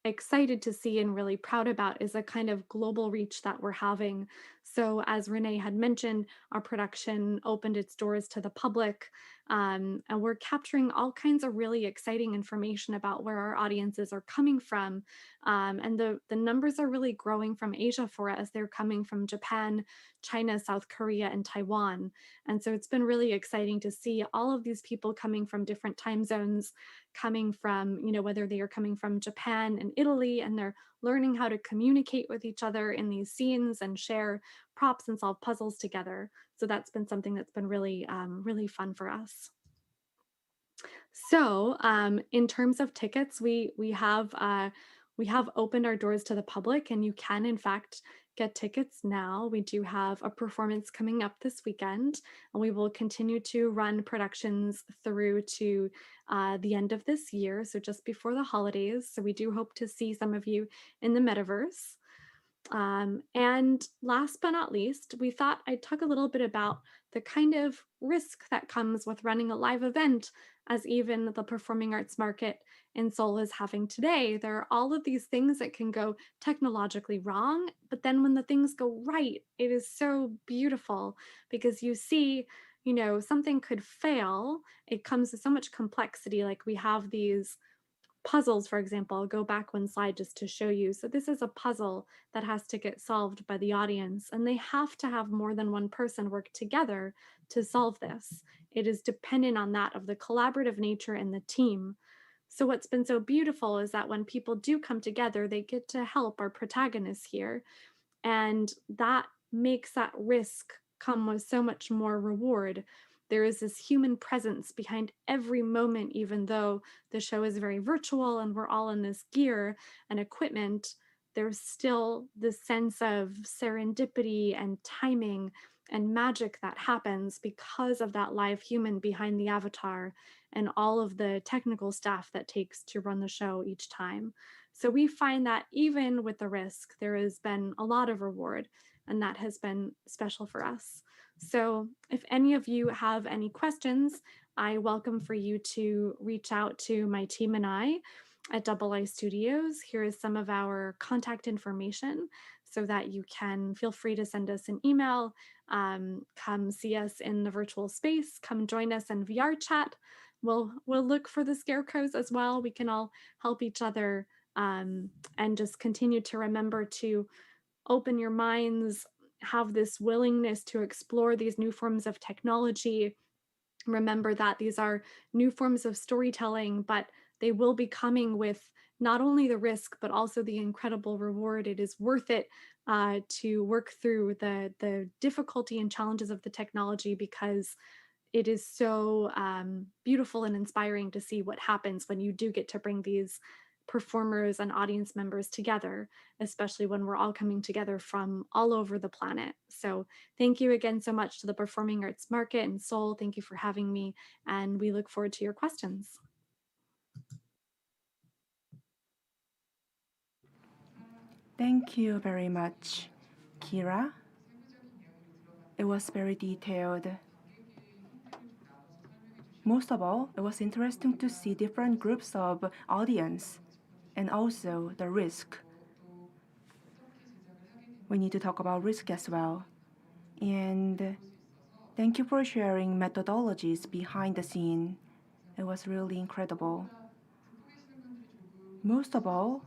excited to see and really proud about is a kind of global reach that we're having. So, as Renee had mentioned, our production opened its doors to the public, and we're capturing all kinds of really exciting information about where our audiences are coming from. And the numbers are really growing from Asia for us. They're coming from Japan, China, South Korea, and Taiwan. And so it's been really exciting to see all of these people coming from different time zones, coming from, whether they are coming from Japan and Italy, and they're learning how to communicate with each other in these scenes and share props and solve puzzles together. So that's been something that's been really, really fun for us. So, in terms of tickets, we have opened our doors to the public, and you can, in fact, get tickets now. We do have a performance coming up this weekend, and we will continue to run productions through to the end of this year, so just before the holidays. So we do hope to see some of you in the metaverse. And last but not least, we thought I'd talk a little bit about the kind of risk that comes with running a live event, as even the performing arts market in Seoul is having today. There are all of these things that can go technologically wrong, but then when the things go right, it is so beautiful because you see, something could fail. It comes with so much complexity. Like we have these puzzles, for example. I'll go back one slide just to show you. So this is a puzzle that has to get solved by the audience, and they have to have more than one person work together to solve this. It is dependent on that of the collaborative nature in the team. So what's been so beautiful is that when people do come together, they get to help our protagonists here, and that makes that risk come with so much more reward. There is this human presence behind every moment, even though the show is very virtual and we're all in this gear and equipment. There's still this sense of serendipity and timing and magic that happens because of that live human behind the avatar and all of the technical staff that takes to run the show each time. So we find that even with the risk, there has been a lot of reward, and that has been special for us. So if any of you have any questions, I welcome for you to reach out to my team and I at Double I Studios. Here is some of our contact information so that you can feel free to send us an email, come see us in the virtual space, come join us in VR chat. We'll look for the scarecrows as well. We can all help each other, and just continue to remember to open your minds, have this willingness to explore these new forms of technology. Remember that these are new forms of storytelling, but they will be coming with not only the risk, but also the incredible reward. It is worth it to work through the difficulty and challenges of the technology, because it is so beautiful and inspiring to see what happens when you do get to bring these performers and audience members together, especially when we're all coming together from all over the planet. So thank you again so much to the Performing Arts Market in Seoul. Thank you for having me, and we look forward to your questions. Thank you very much, Kira. It was very detailed. Most of all, it was interesting to see different groups of audience and also the risk. We need to talk about risk as well. And thank you for sharing methodologies behind the scene. It was really incredible. Most of all,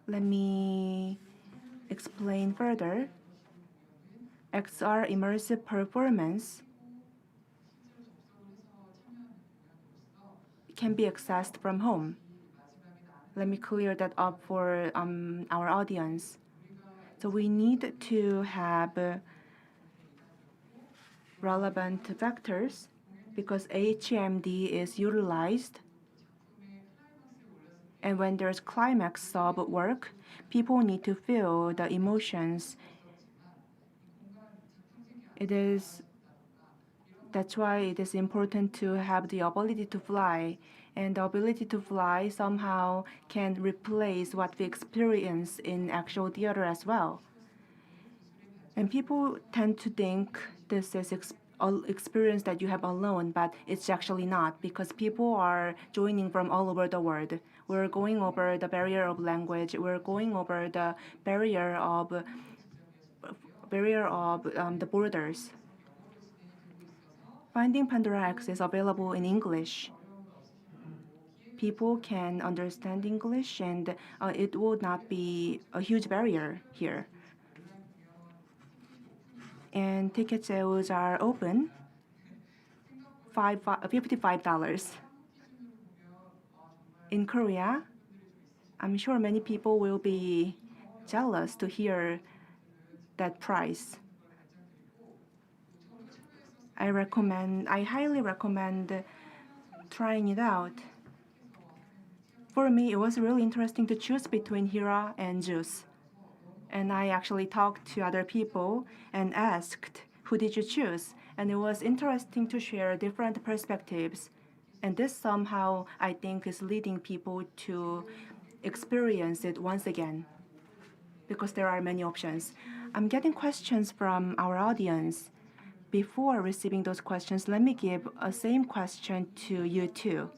let me explain further. XR immersive performance can be accessed from home. Let me clear that up for our audience. So we need to have relevant factors because HMD is utilized And when there's climax of work, people need to feel the emotions. That's why it is important to have the ability to fly. And the ability to fly somehow can replace what we experience in actual theater as well. And people tend to think this is experience that you have alone, but it's actually not, because people are joining from all over the world. We're going over the barrier of language. We're going over the barrier of the borders. Finding Pandora X is available in English. People can understand English, and it would not be a huge barrier here. And ticket sales are open, $55. In Korea, I'm sure many people will be jealous to hear that price. I highly recommend trying it out. For me, it was really interesting to choose between Hira and Zeus. And I actually talked to other people and asked, who did you choose? And it was interesting to share different perspectives. And this somehow, I think, is leading people to experience it once again, because there are many options. I'm getting questions from our audience. Before receiving those questions, let me give a same question to you too.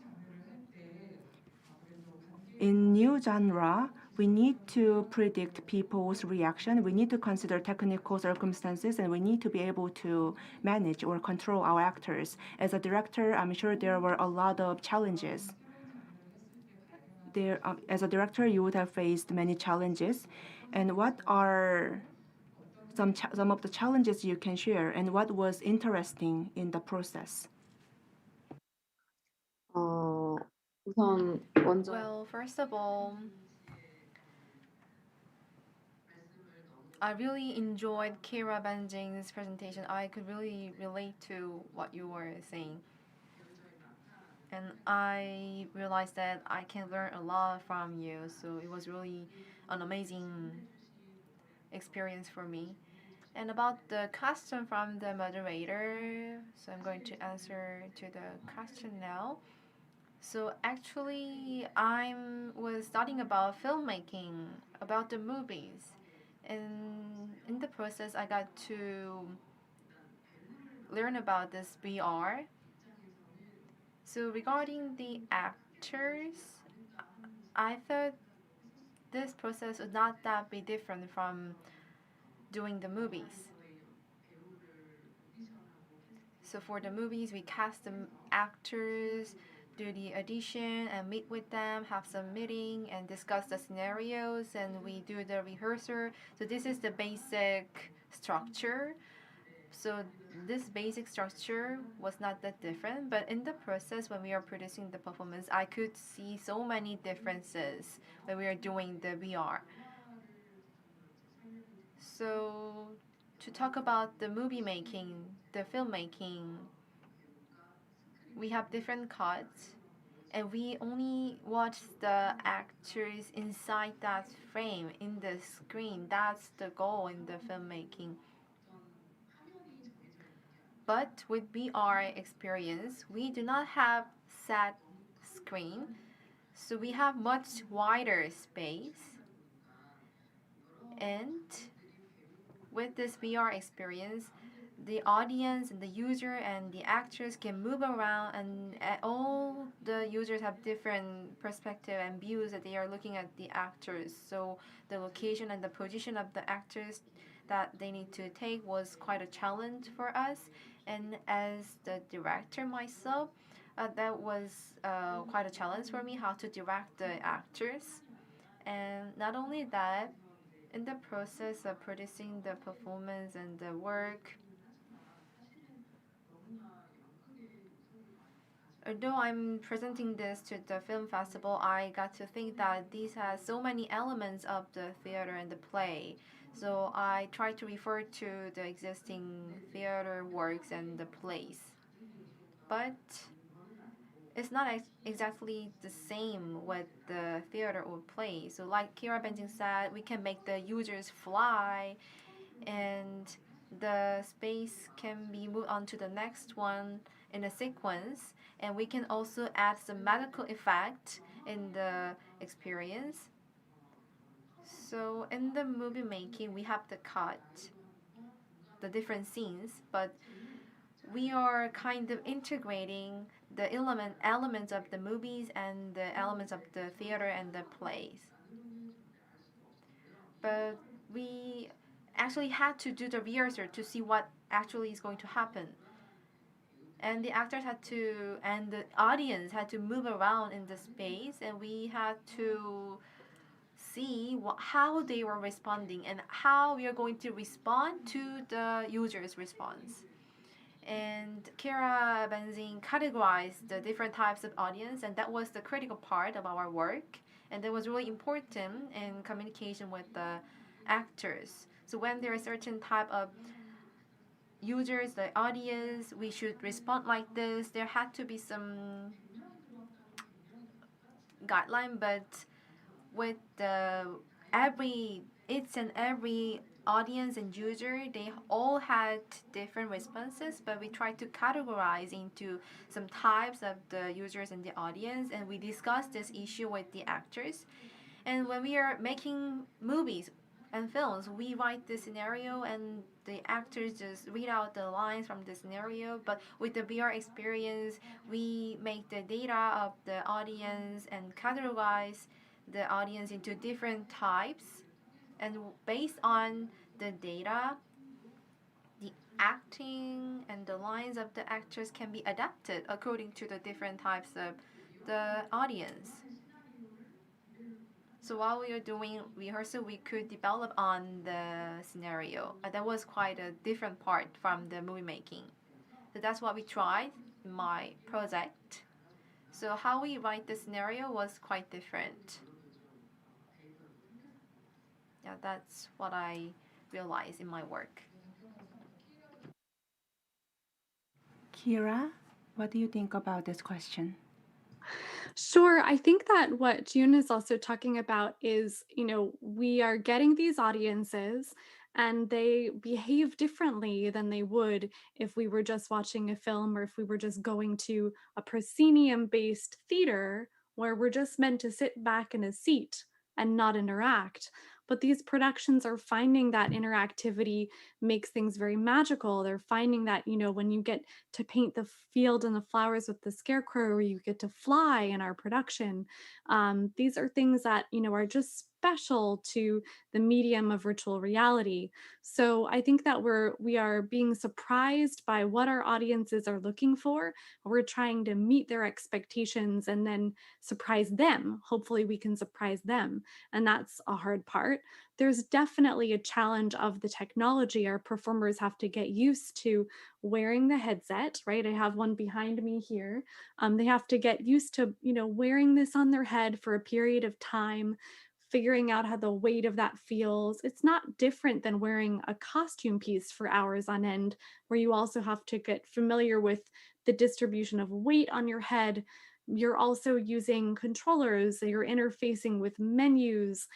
In new genre, we need to predict people's reaction. We need to consider technical circumstances, and we need to be able to manage or control our actors. As a director, I'm sure there were a lot of challenges. As a director, you would have faced many challenges. And what are some of the challenges you can share, and what was interesting in the process? 우선 먼저 Well, first of all, I really enjoyed Kira Banjing's presentation. I could really relate to what you were saying. And I realized that I can learn a lot from you. So it was really an amazing experience for me. And about the question from the moderator, so I'm going to answer to the question now. So actually, I was studying about filmmaking, about the movies. And in the process, I got to learn about this VR. So regarding the actors, I thought this process would not that be different from doing the movies. So for the movies, we cast the actors, do the audition and meet with them, have some meeting and discuss the scenarios, and we do the rehearsal. So this is the basic structure. So this basic structure was not that different, but in the process when we are producing the performance, I could see so many differences when we are doing the VR. So to talk about the movie making, the filmmaking, we have different cuts, and we only watch the actors inside that frame in the screen. That's the goal in the filmmaking. But with VR experience, we do not have set screen, so we have much wider space. And with this VR experience, the audience and the user and the actors can move around, and all the users have different perspective and views that they are looking at the actors. So the location and the position of the actors that they need to take was quite a challenge for us. And as the director myself, that was quite a challenge for me, how to direct the actors. And not only that, in the process of producing the performance and the work, although I'm presenting this to the film festival, I got to think that these has so many elements of the theater and the play. So I try to refer to the existing theater works and the plays. But it's not exactly the same with the theater or play. So, like Kira Benjing said, we can make the users fly, and the space can be moved on to the next one in a sequence. And we can also add some medical effect in the experience. So, in the movie making, we have to cut the different scenes, but we are kind of integrating the elements of the movies and the elements of the theater and the plays. But we actually had to do the rehearsal to see what actually is going to happen. And the actors had to, and the audience had to move around in the space, and we had to see how they were responding and how we are going to respond to the user's response. And Kira Benzine categorized the different types of audience, and that was the critical part of our work. And that was really important in communication with the actors. So when there are certain type of users, the audience, we should respond like this. There had to be some guideline, but with the every each and every audience and user, they all had different responses, but we tried to categorize into some types of the users and the audience, and we discussed this issue with the actors. And when we are making movies and films, we write the scenario and the actors just read out the lines from the scenario. But with the VR experience, we make the data of the audience and categorize the audience into different types. And based on the data, the acting and the lines of the actors can be adapted according to the different types of the audience. So while we were doing rehearsal, we could develop on the scenario. That was quite a different part from the movie making. So that's what we tried in my project. So how we write the scenario was quite different. Yeah, that's what I realized in my work. Kira, what do you think about this question? Sure. I think that what June is also talking about is, we are getting these audiences and they behave differently than they would if we were just watching a film or if we were just going to a proscenium based theater where we're just meant to sit back in a seat and not interact. But these productions are finding that interactivity makes things very magical. They're finding that, when you get to paint the field and the flowers with the scarecrow, or you get to fly in our production. These are things that are just special to the medium of virtual reality. So I think that we are being surprised by what our audiences are looking for. We're trying to meet their expectations and then surprise them. Hopefully, we can surprise them, and that's a hard part. There's definitely a challenge of the technology. Our performers have to get used to wearing the headset, right? I have one behind me here. They have to get used to, wearing this on their head for a period of time, figuring out how the weight of that feels. It's not different than wearing a costume piece for hours on end, where you also have to get familiar with the distribution of weight on your head. You're also using controllers, you're interfacing with menus.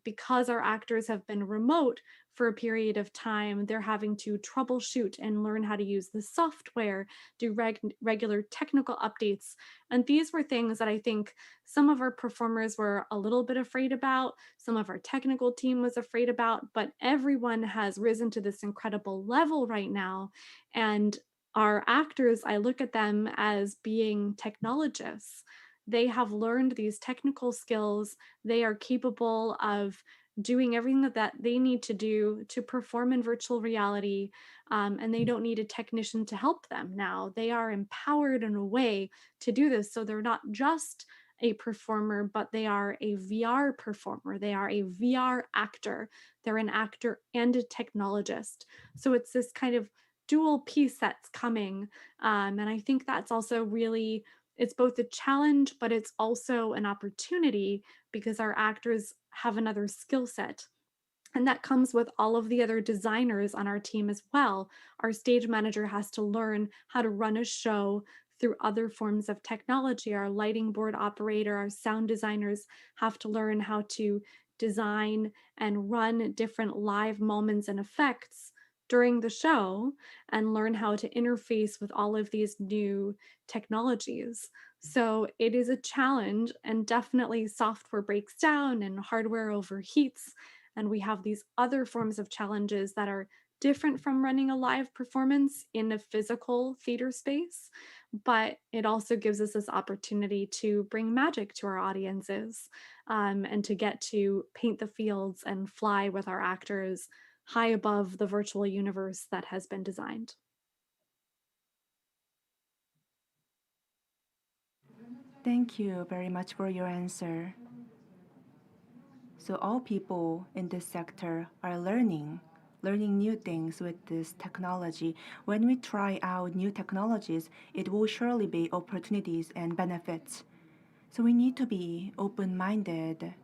Because our actors have been remote for a period of time, they're having to troubleshoot and learn how to use the software, do regular technical updates. And these were things that I think some of our performers were a little bit afraid about, some of our technical team was afraid about, but everyone has risen to this incredible level right now. And our actors, I look at them as being technologists. They have learned these technical skills. They are capable of doing everything that they need to do to perform in virtual reality, and they don't need a technician to help them now. They are empowered in a way to do this. So they're not just a performer, but they are a VR performer. They are a VR actor. They're an actor and a technologist. So it's this kind of dual piece that's coming. And I think that's also really, it's both a challenge, but it's also an opportunity because our actors have another skill set. And that comes with all of the other designers on our team as well. Our stage manager has to learn how to run a show through other forms of technology. Our lighting board operator, our sound designers have to learn how to design and run different live moments and effects during the show and learn how to interface with all of these new technologies. So it is a challenge, and definitely software breaks down and hardware overheats. And we have these other forms of challenges that are different from running a live performance in a physical theater space. But it also gives us this opportunity to bring magic to our audiences, and to get to paint the fields and fly with our actors high above the virtual universe that has been designed. Thank you very much for your answer. So all people in this sector are learning new things with this technology. When we try out new technologies, it will surely be opportunities and benefits. So we need to be open-minded.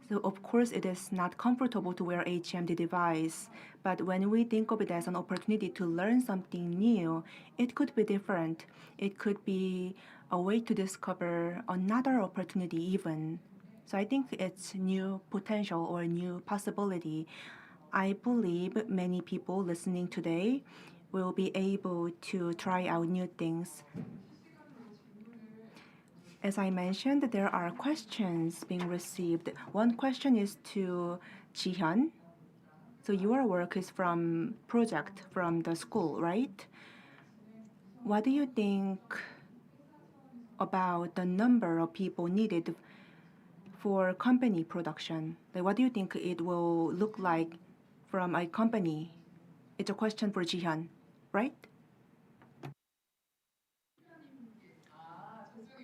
So of course it is not comfortable to wear HMD device, but when we think of it as an opportunity to learn something new, it could be different. It could be a way to discover another opportunity even. So I think it's new potential or new possibility. I believe many people listening today will be able to try out new things. As I mentioned, there are questions being received. One question is to Jihyun. So your work is from project from the school, right? What do you think about the number of people needed for company production? Like, what do you think it will look like from a company? It's a question for Jihyun, right?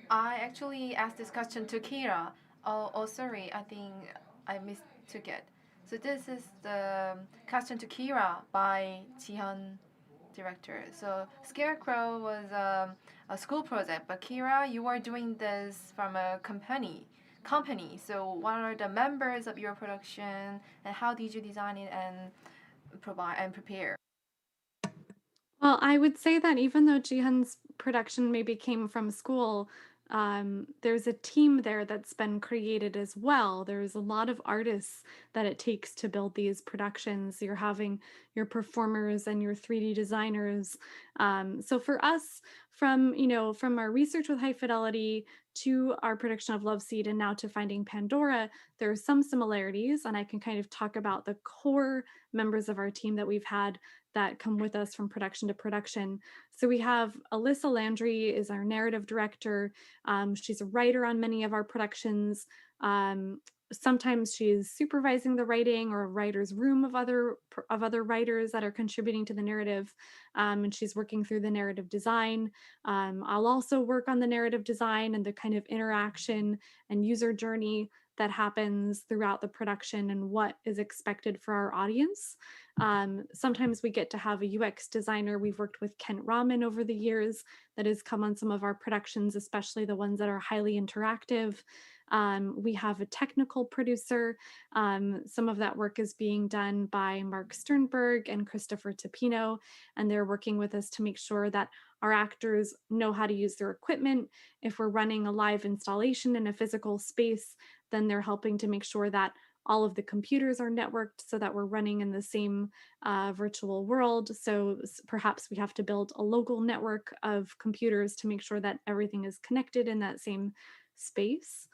I actually asked this question to Kira. Oh, sorry, I think I mistook it. So this is the question to Kira by Jihyun director. So Scarecrow was a school project, but Kira, you are doing this from a company. So what are the members of your production, and how did you design it and provide and prepare? Well, I would say that even though Jihan's production maybe came from school, there's a team there that's been created as well. There's a lot of artists that it takes to build these productions. You're having your performers and your 3D designers. So for us, from our research with High Fidelity to our production of Love Seed and now to Finding Pandora, there are some similarities, and I can kind of talk about the core members of our team that we've had that come with us from production to production. So we have Alyssa Landry is our narrative director. She's a writer on many of our productions. Sometimes she's supervising the writing or a writer's room of other writers that are contributing to the narrative, and she's working through the narrative design. I'll also work on the narrative design and the kind of interaction and user journey that happens throughout the production and what is expected for our audience. Sometimes we get to have a UX designer. We've worked with Kent Raman over the years that has come on some of our productions, especially the ones that are highly interactive. We have a technical producer. Some of that work is being done by Mark Sternberg and Christopher Tapino, and they're working with us to make sure that our actors know how to use their equipment. If we're running a live installation in a physical space, then they're helping to make sure that all of the computers are networked so that we're running in the same virtual world. So perhaps we have to build a local network of computers to make sure that everything is connected in that same space.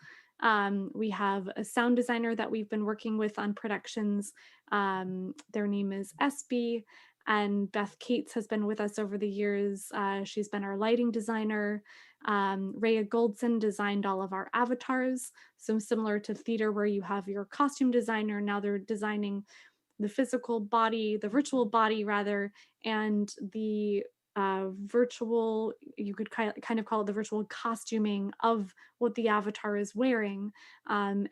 We have a sound designer that we've been working with on productions. Their name is SB, and Beth Cates has been with us over the years. She's been our lighting designer. Rhea Goldson designed all of our avatars. So similar to theater where you have your costume designer, now they're designing the physical body, the virtual body rather, and the virtual, you could kind of call it the virtual costuming of what the avatar is wearing. And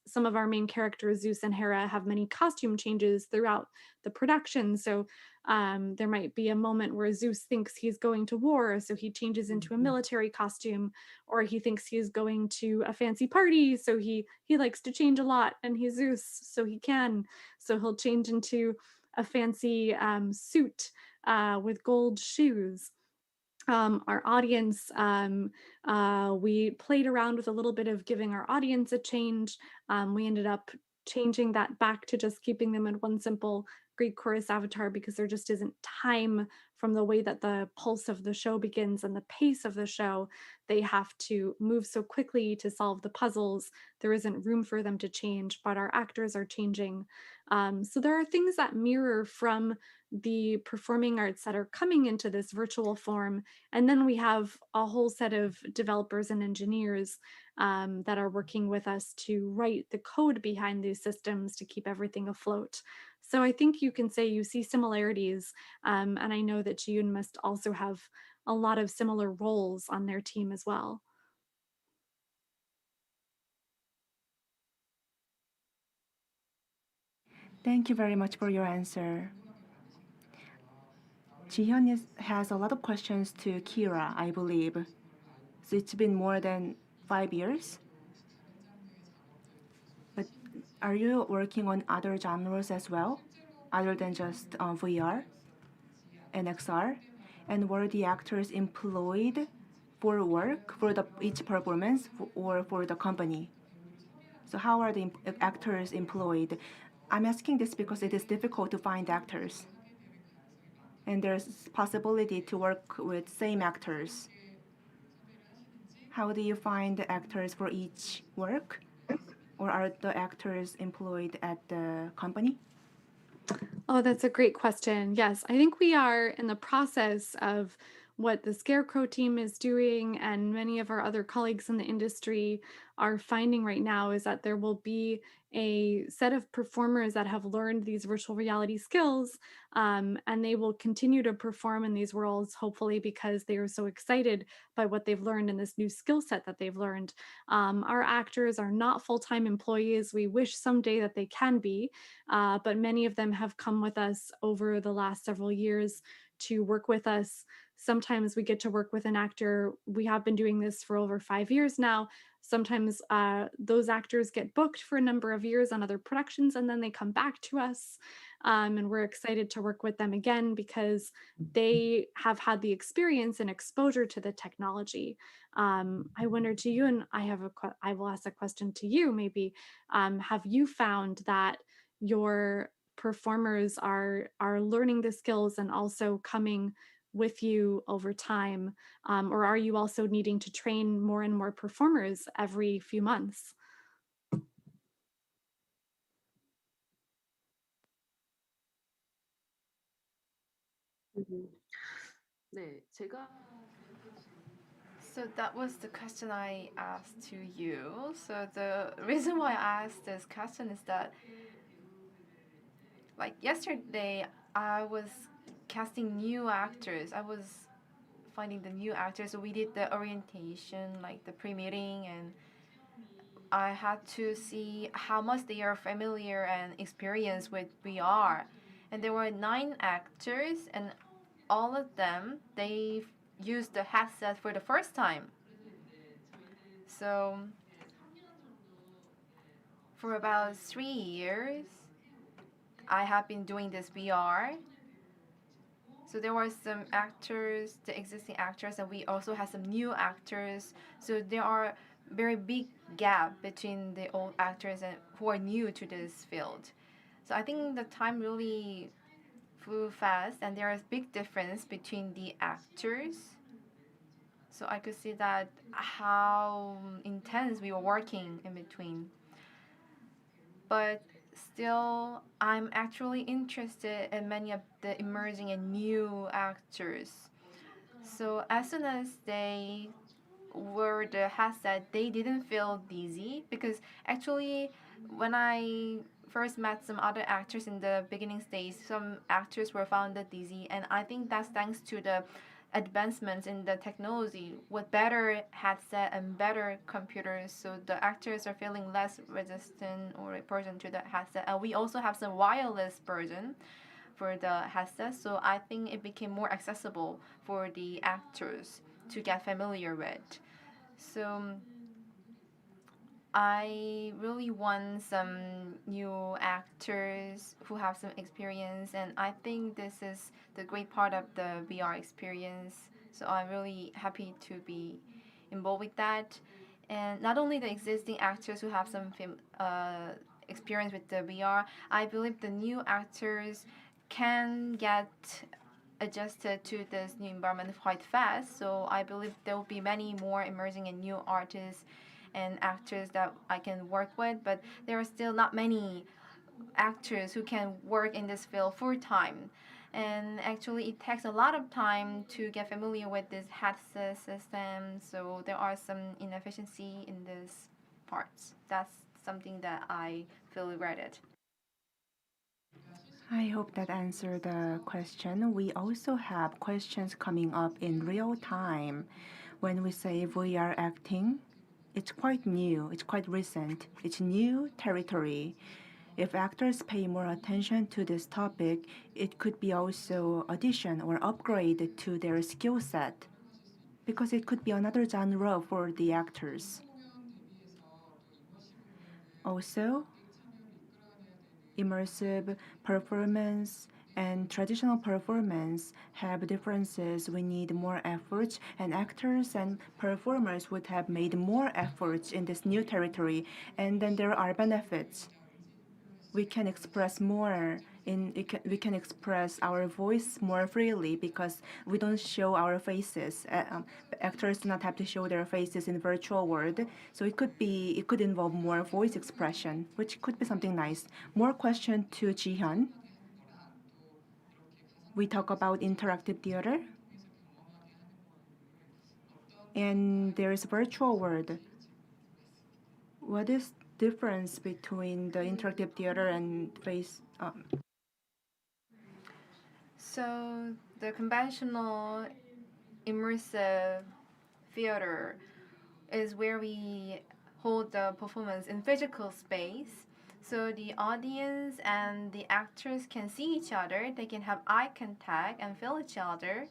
some of our main characters, Zeus and Hera, have many costume changes throughout the production. So there might be a moment where Zeus thinks he's going to war, so he changes into a military costume, or he thinks he's going to a fancy party, so he likes to change a lot, and he's Zeus, so he can. So he'll change into a fancy suit with gold shoes. our audience. We played around with a little bit of giving our audience a change. We ended up changing that back to just keeping them in one simple Greek chorus avatar because there just isn't time from the way that the pulse of the show begins and the pace of the show. They have to move so quickly to solve the puzzles. There isn't room for them to change, but our actors are changing. So there are things that mirror from the performing arts that are coming into this virtual form, and then we have a whole set of developers and engineers that are working with us to write the code behind these systems to keep everything afloat. So I think you can say you see similarities. And I know that Jiyun must also have a lot of similar roles on their team as well. Thank you very much for your answer. Jihyun has a lot of questions to Kira, I believe. So it's been more than 5 years. But are you working on other genres as well, other than just VR and XR? And were the actors employed for work for each performance or for the company? So how are the actors employed? I'm asking this because it is difficult to find actors, and there's possibility to work with same actors. How do you find the actors for each work? Or are the actors employed at the company? Oh, that's a great question. Yes, I think we are in the process of what the Scarecrow team is doing, and many of our other colleagues in the industry are finding right now is that there will be a set of performers that have learned these virtual reality skills, and they will continue to perform in these worlds, hopefully, because they are so excited by what they've learned and this new skill set that they've learned. Our actors are not full time employees. We wish someday that they can be, but many of them have come with us over the last several years to work with us. Sometimes we get to work with an actor. We have been doing this for over 5 years now. Sometimes those actors get booked for a number of years on other productions and then they come back to us. And we're excited to work with them again because they have had the experience and exposure to the technology. I wonder to you, and I will ask a question to you maybe. Have you found that your performers are learning the skills and also coming with you over time, or are you also needing to train more and more performers every few months? 네, 제가 So that was the question I asked to you. So the reason why I asked this question is that, like yesterday, I was casting new actors. I was finding the new actors. So we did the orientation, like the pre-meeting, and I had to see how much they are familiar and experienced with VR. And there were 9 actors, and all of them they used the headset for the first time. So for about 3 years, I have been doing this VR. So there were some actors, the existing actors, and we also have some new actors. So there are very big gap between the old actors and who are new to this field. So I think the time really flew fast, and there is big difference between the actors. So I could see that how intense we were working in between. But still, I'm actually interested in many of the emerging and new actors. So as soon as they wore the headset, they didn't feel dizzy because actually, when I first met some other actors in the beginning stage, some actors were found dizzy, and I think that's thanks to the advancements in the technology with better headset and better computers, so the actors are feeling less resistant or aversion to the headset. And we also have some wireless version for the headset, so I think it became more accessible for the actors to get familiar with. So I really want some new actors who have some experience, and I think this is the great part of the VR experience So I'm really happy to be involved with that. And not only the existing actors who have some experience with the VR, I believe the new actors can get adjusted to this new environment quite fast. So I believe there will be many more emerging and new artists and actors that I can work with, but there are still not many actors who can work in this field full time. And actually, it takes a lot of time to get familiar with this headset system. So there are some inefficiency in this parts. That's something that I feel regretted. I hope that answered the question. We also have questions coming up in real time. When we say VR acting, it's quite new, it's quite recent, it's new territory. If actors pay more attention to this topic, it could be also addition or upgrade to their skill set because it could be another genre for the actors. Also, immersive performance and traditional performance have differences. We need more efforts, and actors and performers would have made more efforts in this new territory. And then there are benefits. We can express more we can express our voice more freely because we don't show our faces. Actors do not have to show their faces in virtual world, so it could involve more voice expression, which could be something nice. More question to Jihyun. We talk about interactive theater, and there is virtual world. What is difference between the interactive theater and face? So the conventional immersive theater is where we hold the performance in physical space. So the audience and the actors can see each other, they can have eye contact and feel each other.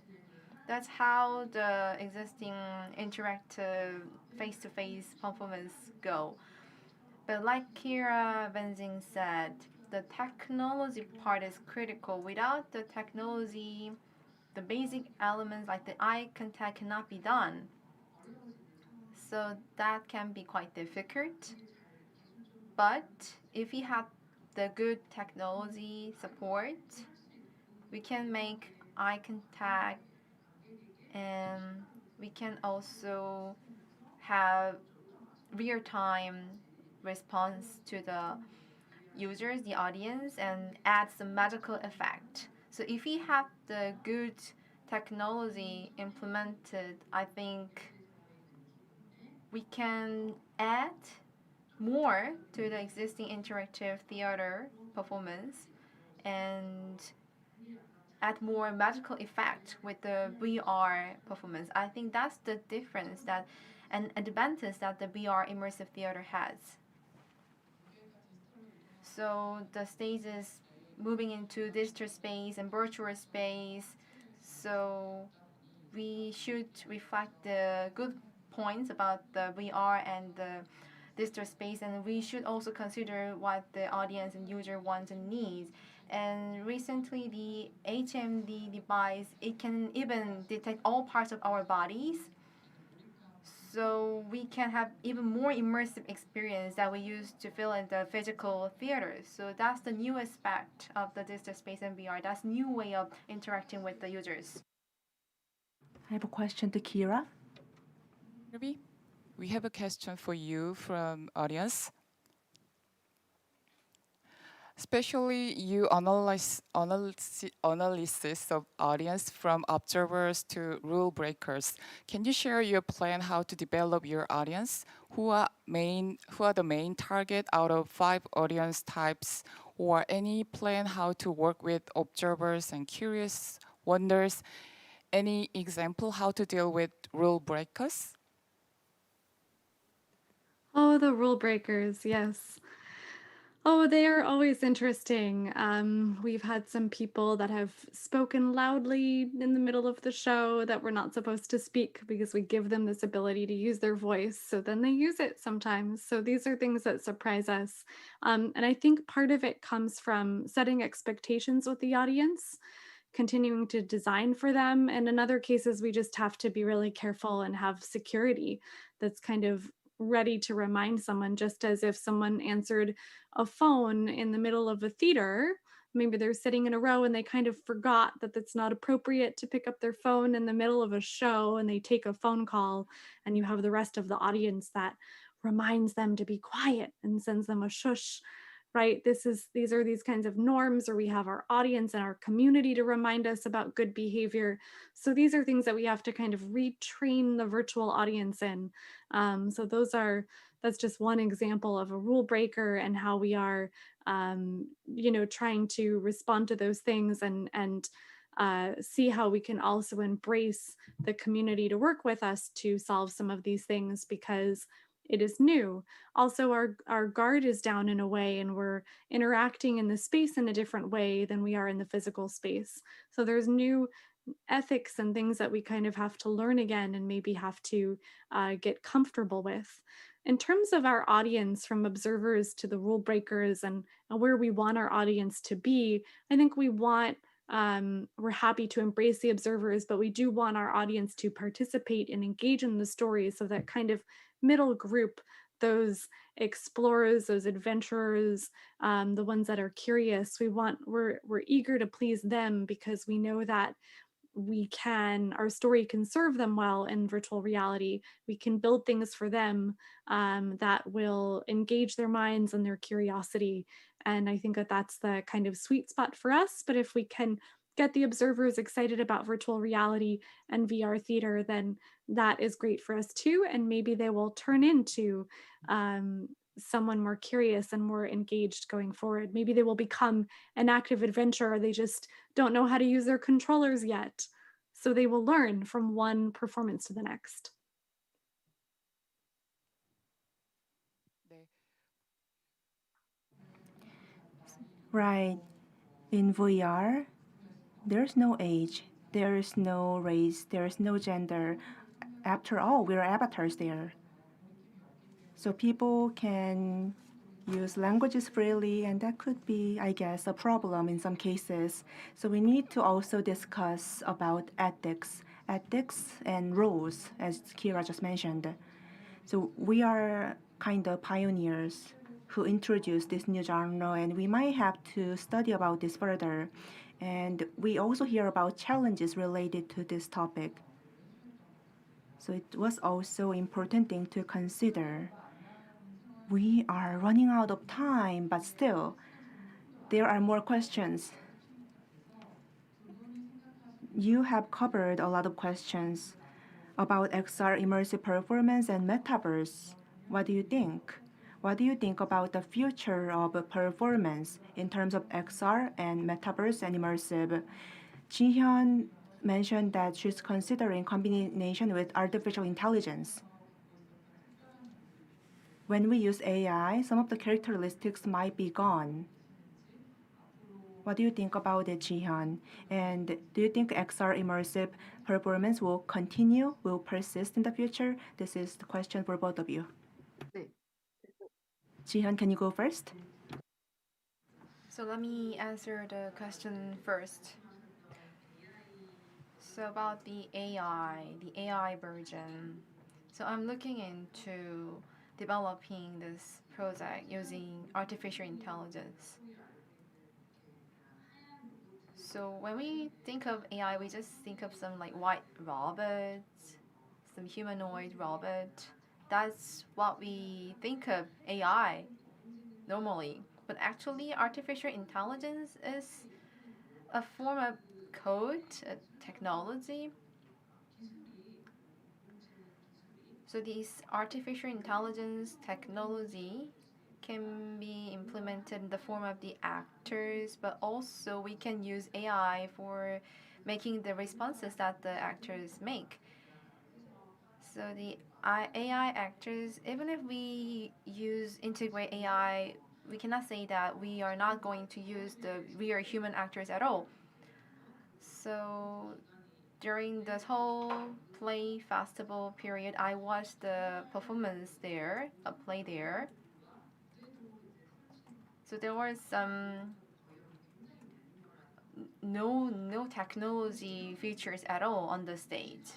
That's how the existing interactive face-to-face performance go. But like Kira Benzing said, the technology part is critical. Without the technology, the basic elements like the eye contact cannot be done. So that can be quite difficult. But if we have the good technology support, we can make eye contact and we can also have real time response to the users, the audience, and add some magical effect. So if we have the good technology implemented, I think we can add more to the existing interactive theater performance and add more magical effect with the VR performance. I think that's the difference that an advantage that the VR immersive theater has. So the stage is moving into digital space and virtual space. So we should reflect the good points about the VR and the digital space, and we should also consider what the audience and user wants and needs. And recently, the HMD device, it can even detect all parts of our bodies. So we can have even more immersive experience that we used to feel in the physical theater. So that's the new aspect of the digital space and VR. That's new way of interacting with the users. I have a question to Kira. Ruby, we have a question for you from audience. Especially you analysis of audience from observers to rule breakers. Can you share your plan how to develop your audience? Who are the main target out of 5 audience types, or any plan how to work with observers and curious wonders? Any example how to deal with rule breakers? Oh, the rule breakers, yes. Oh, they are always interesting. We've had some people that have spoken loudly in the middle of the show that were not supposed to speak because we give them this ability to use their voice. So then they use it sometimes. So these are things that surprise us. And I think part of it comes from setting expectations with the audience, continuing to design for them. And in other cases, we just have to be really careful and have security that's kind of ready to remind someone, just as if someone answered a phone in the middle of a theater. Maybe they're sitting in a row and they kind of forgot that it's not appropriate to pick up their phone in the middle of a show, and they take a phone call, and you have the rest of the audience that reminds them to be quiet and sends them a shush, right? These are these kinds of norms, or we have our audience and our community to remind us about good behavior. So these are things that we have to kind of retrain the virtual audience in. So that's just one example of a rule breaker, and how we are, trying to respond to those things, and see how we can also embrace the community to work with us to solve some of these things, because it is new. Also, our guard is down in a way, and we're interacting in the space in a different way than we are in the physical space. So there's new ethics and things that we kind of have to learn again, and maybe have to get comfortable with. In terms of our audience, from observers to the rule breakers, and where we want our audience to be, I think we're happy to embrace the observers, but we do want our audience to participate and engage in the story. So that kind of middle group, those explorers, those adventurers, the ones that are curious, we're eager to please them, because we know that our story can serve them well in virtual reality. We can build things for them that will engage their minds and their curiosity. And I think that that's the kind of sweet spot for us. But if we can get the observers excited about virtual reality and VR theater, then that is great for us too. And maybe they will turn into someone more curious and more engaged going forward. Maybe they will become an active adventurer. They just don't know how to use their controllers yet. So they will learn from one performance to the next. Right. In VR, there's no age, there's no race, there's no gender. After all, we're avatars there. So people can use languages freely, and that could be, I guess, a problem in some cases. So we need to also discuss about ethics and rules, as Kira just mentioned. So we are kind of pioneers who introduced this new genre, and we might have to study about this further. And we also hear about challenges related to this topic. So it was also important thing to consider. We are running out of time, but still, there are more questions. You have covered a lot of questions about XR immersive performance and metaverse. What do you think? What do you think about the future of performance in terms of XR and metaverse and immersive? Ji-hyun mentioned that she's considering combination with artificial intelligence. When we use AI, some of the characteristics might be gone. What do you think about it, Ji-hyun? And do you think XR immersive performance will continue, will persist in the future? This is the question for both of you. 네. Ji-hyun, can you go first? So let me answer the question first. So about the AI version. So I'm looking into developing this project using artificial intelligence. So when we think of AI, we just think of some like white robots, some humanoid robot. That's what we think of AI normally. But actually, artificial intelligence is a form of code, a technology. So this artificial intelligence technology can be implemented in the form of the actors, but also we can use AI for making the responses that the actors make. So the AI actors, even if we integrate AI, we cannot say that we are not going to use the real human actors at all. So during this whole play festival period, I watched the performance there, a play there. So there were some no technology features at all on the stage.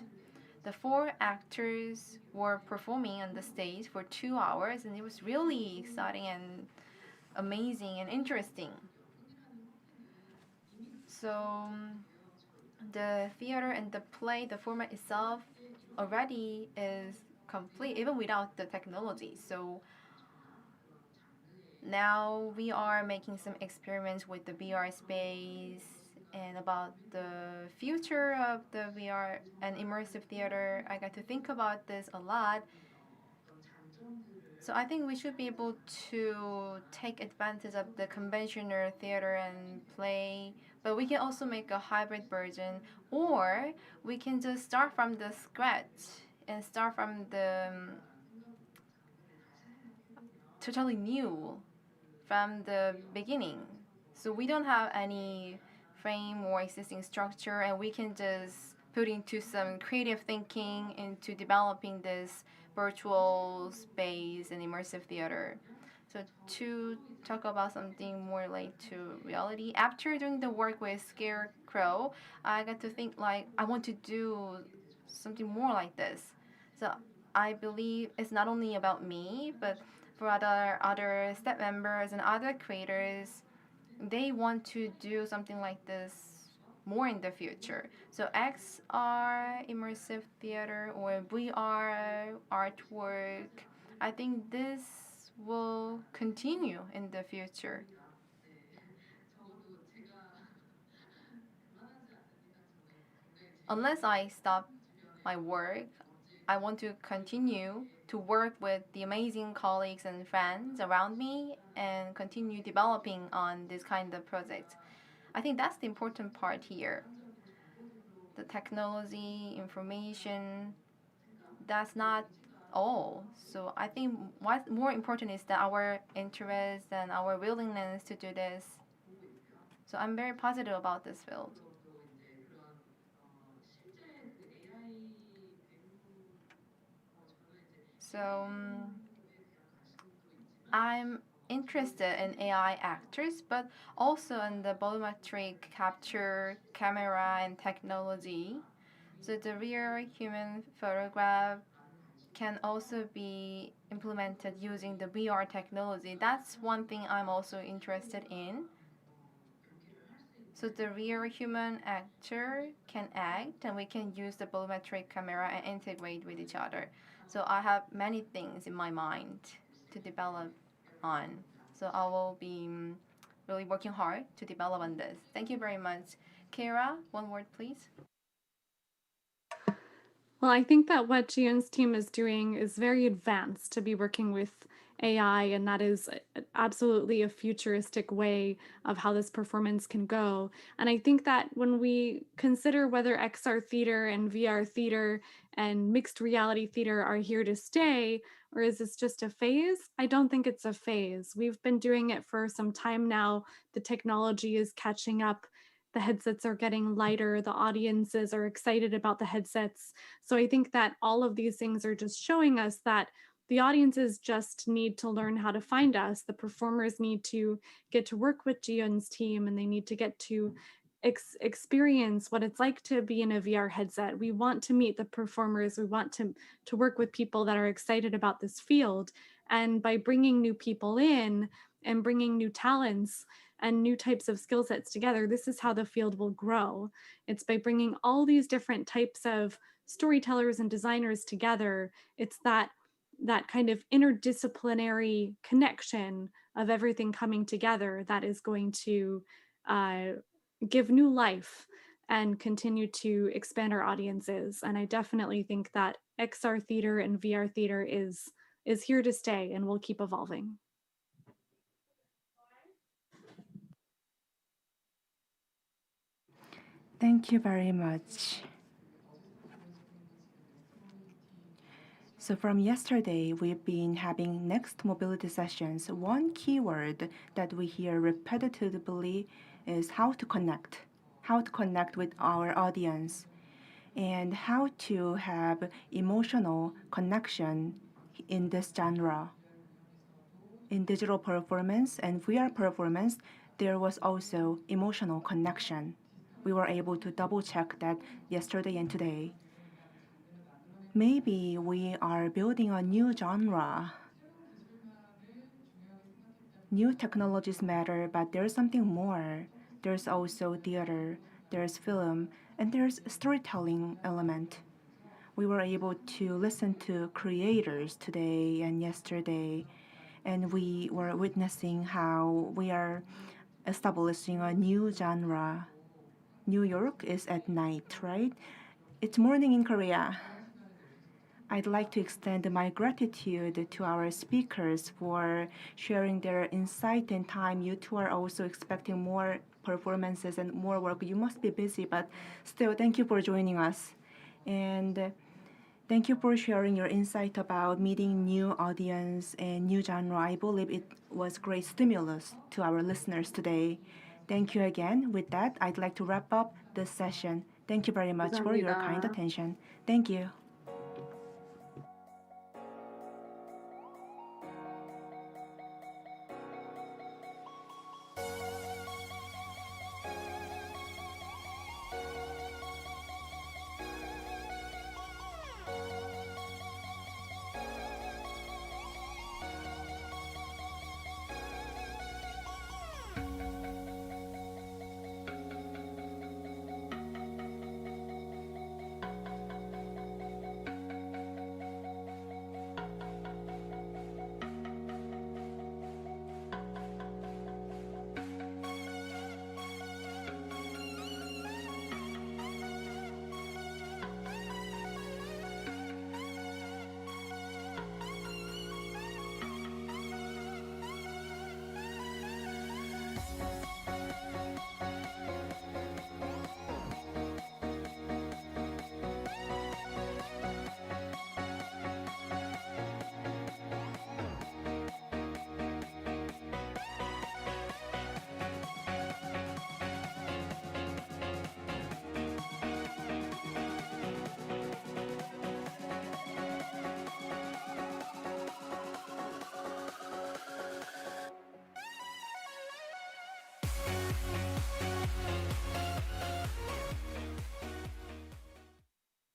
The 4 actors were performing on the stage for 2 hours, and it was really exciting and amazing and interesting. So the theater and the play, the format itself already is complete even without the technology. So now we are making some experiments with the VR space and about the future of the VR and immersive theater. I got to think about this a lot. So I think we should be able to take advantage of the conventional theater and play, but we can also make a hybrid version, or we can just start from the scratch and start from the totally new from the beginning. So we don't have any frame or existing structure, and we can just put into some creative thinking into developing this virtual space and immersive theater. So to talk about something more like to reality, after doing the work with Scarecrow, I got to think like I want to do something more like this. So I believe it's not only about me, but for other staff members and other creators, they want to do something like this more in the future. So XR immersive theater or VR artwork, I think this will continue in the future. Unless I stop my work, I want to continue to work with the amazing colleagues and friends around me and continue developing on this kind of project. I think that's the important part here. The technology, information, that's not all. So I think what's more important is that our interest and our willingness to do this. So I'm very positive about this field. So I'm interested in AI actors, but also in the volumetric capture, camera, and technology. So the real human photograph can also be implemented using the VR technology. That's one thing I'm also interested in. So the real human actor can act, and we can use the volumetric camera and integrate with each other. So I have many things in my mind to develop on. So I will be really working hard to develop on this. Thank you very much. Kara, one word, please. Well, I think that what Jian's team is doing is very advanced to be working with AI, and that is absolutely a futuristic way of how this performance can go. And I think that when we consider whether XR theater and VR theater and mixed reality theater are here to stay, or is this just a phase? I don't think it's a phase. We've been doing it for some time now. The technology is catching up. The headsets are getting lighter. The audiences are excited about the headsets. So I think that all of these things are just showing us that the audiences just need to learn how to find us. The performers need to get to work with Jion's team, and they need to get to experience what it's like to be in a VR headset. We want to meet the performers. We want to work with people that are excited about this field. And by bringing new people in and bringing new talents and new types of skill sets together, this is how the field will grow. It's by bringing all these different types of storytellers and designers together. It's that kind of interdisciplinary connection of everything coming together that is going to give new life and continue to expand our audiences. And I definitely think that XR theater and VR theater is here to stay and will keep evolving. Thank you very much. So from yesterday, we've been having next mobility sessions. One keyword that we hear repetitively is how to connect with our audience, and how to have emotional connection in this genre. In digital performance and VR performance, there was also emotional connection. we were able to double check that yesterday and today. Maybe we are building a new genre. New technologies matter, but there's something more. There's also theater, there's film, and there's storytelling element. We were able to listen to creators today and yesterday, and we were witnessing how we are establishing a new genre. New York is at night, right? It's morning in Korea. I'd like to extend my gratitude to our speakers for sharing their insight and time. You two are also expecting more performances and more work. You must be busy, but still, thank you for joining us. And thank you for sharing your insight about meeting new audience and new genre. I believe it was great stimulus to our listeners today. Thank you again. With that, I'd like to wrap up this session. Thank you very much for your kind 감사합니다. attention. Thank you.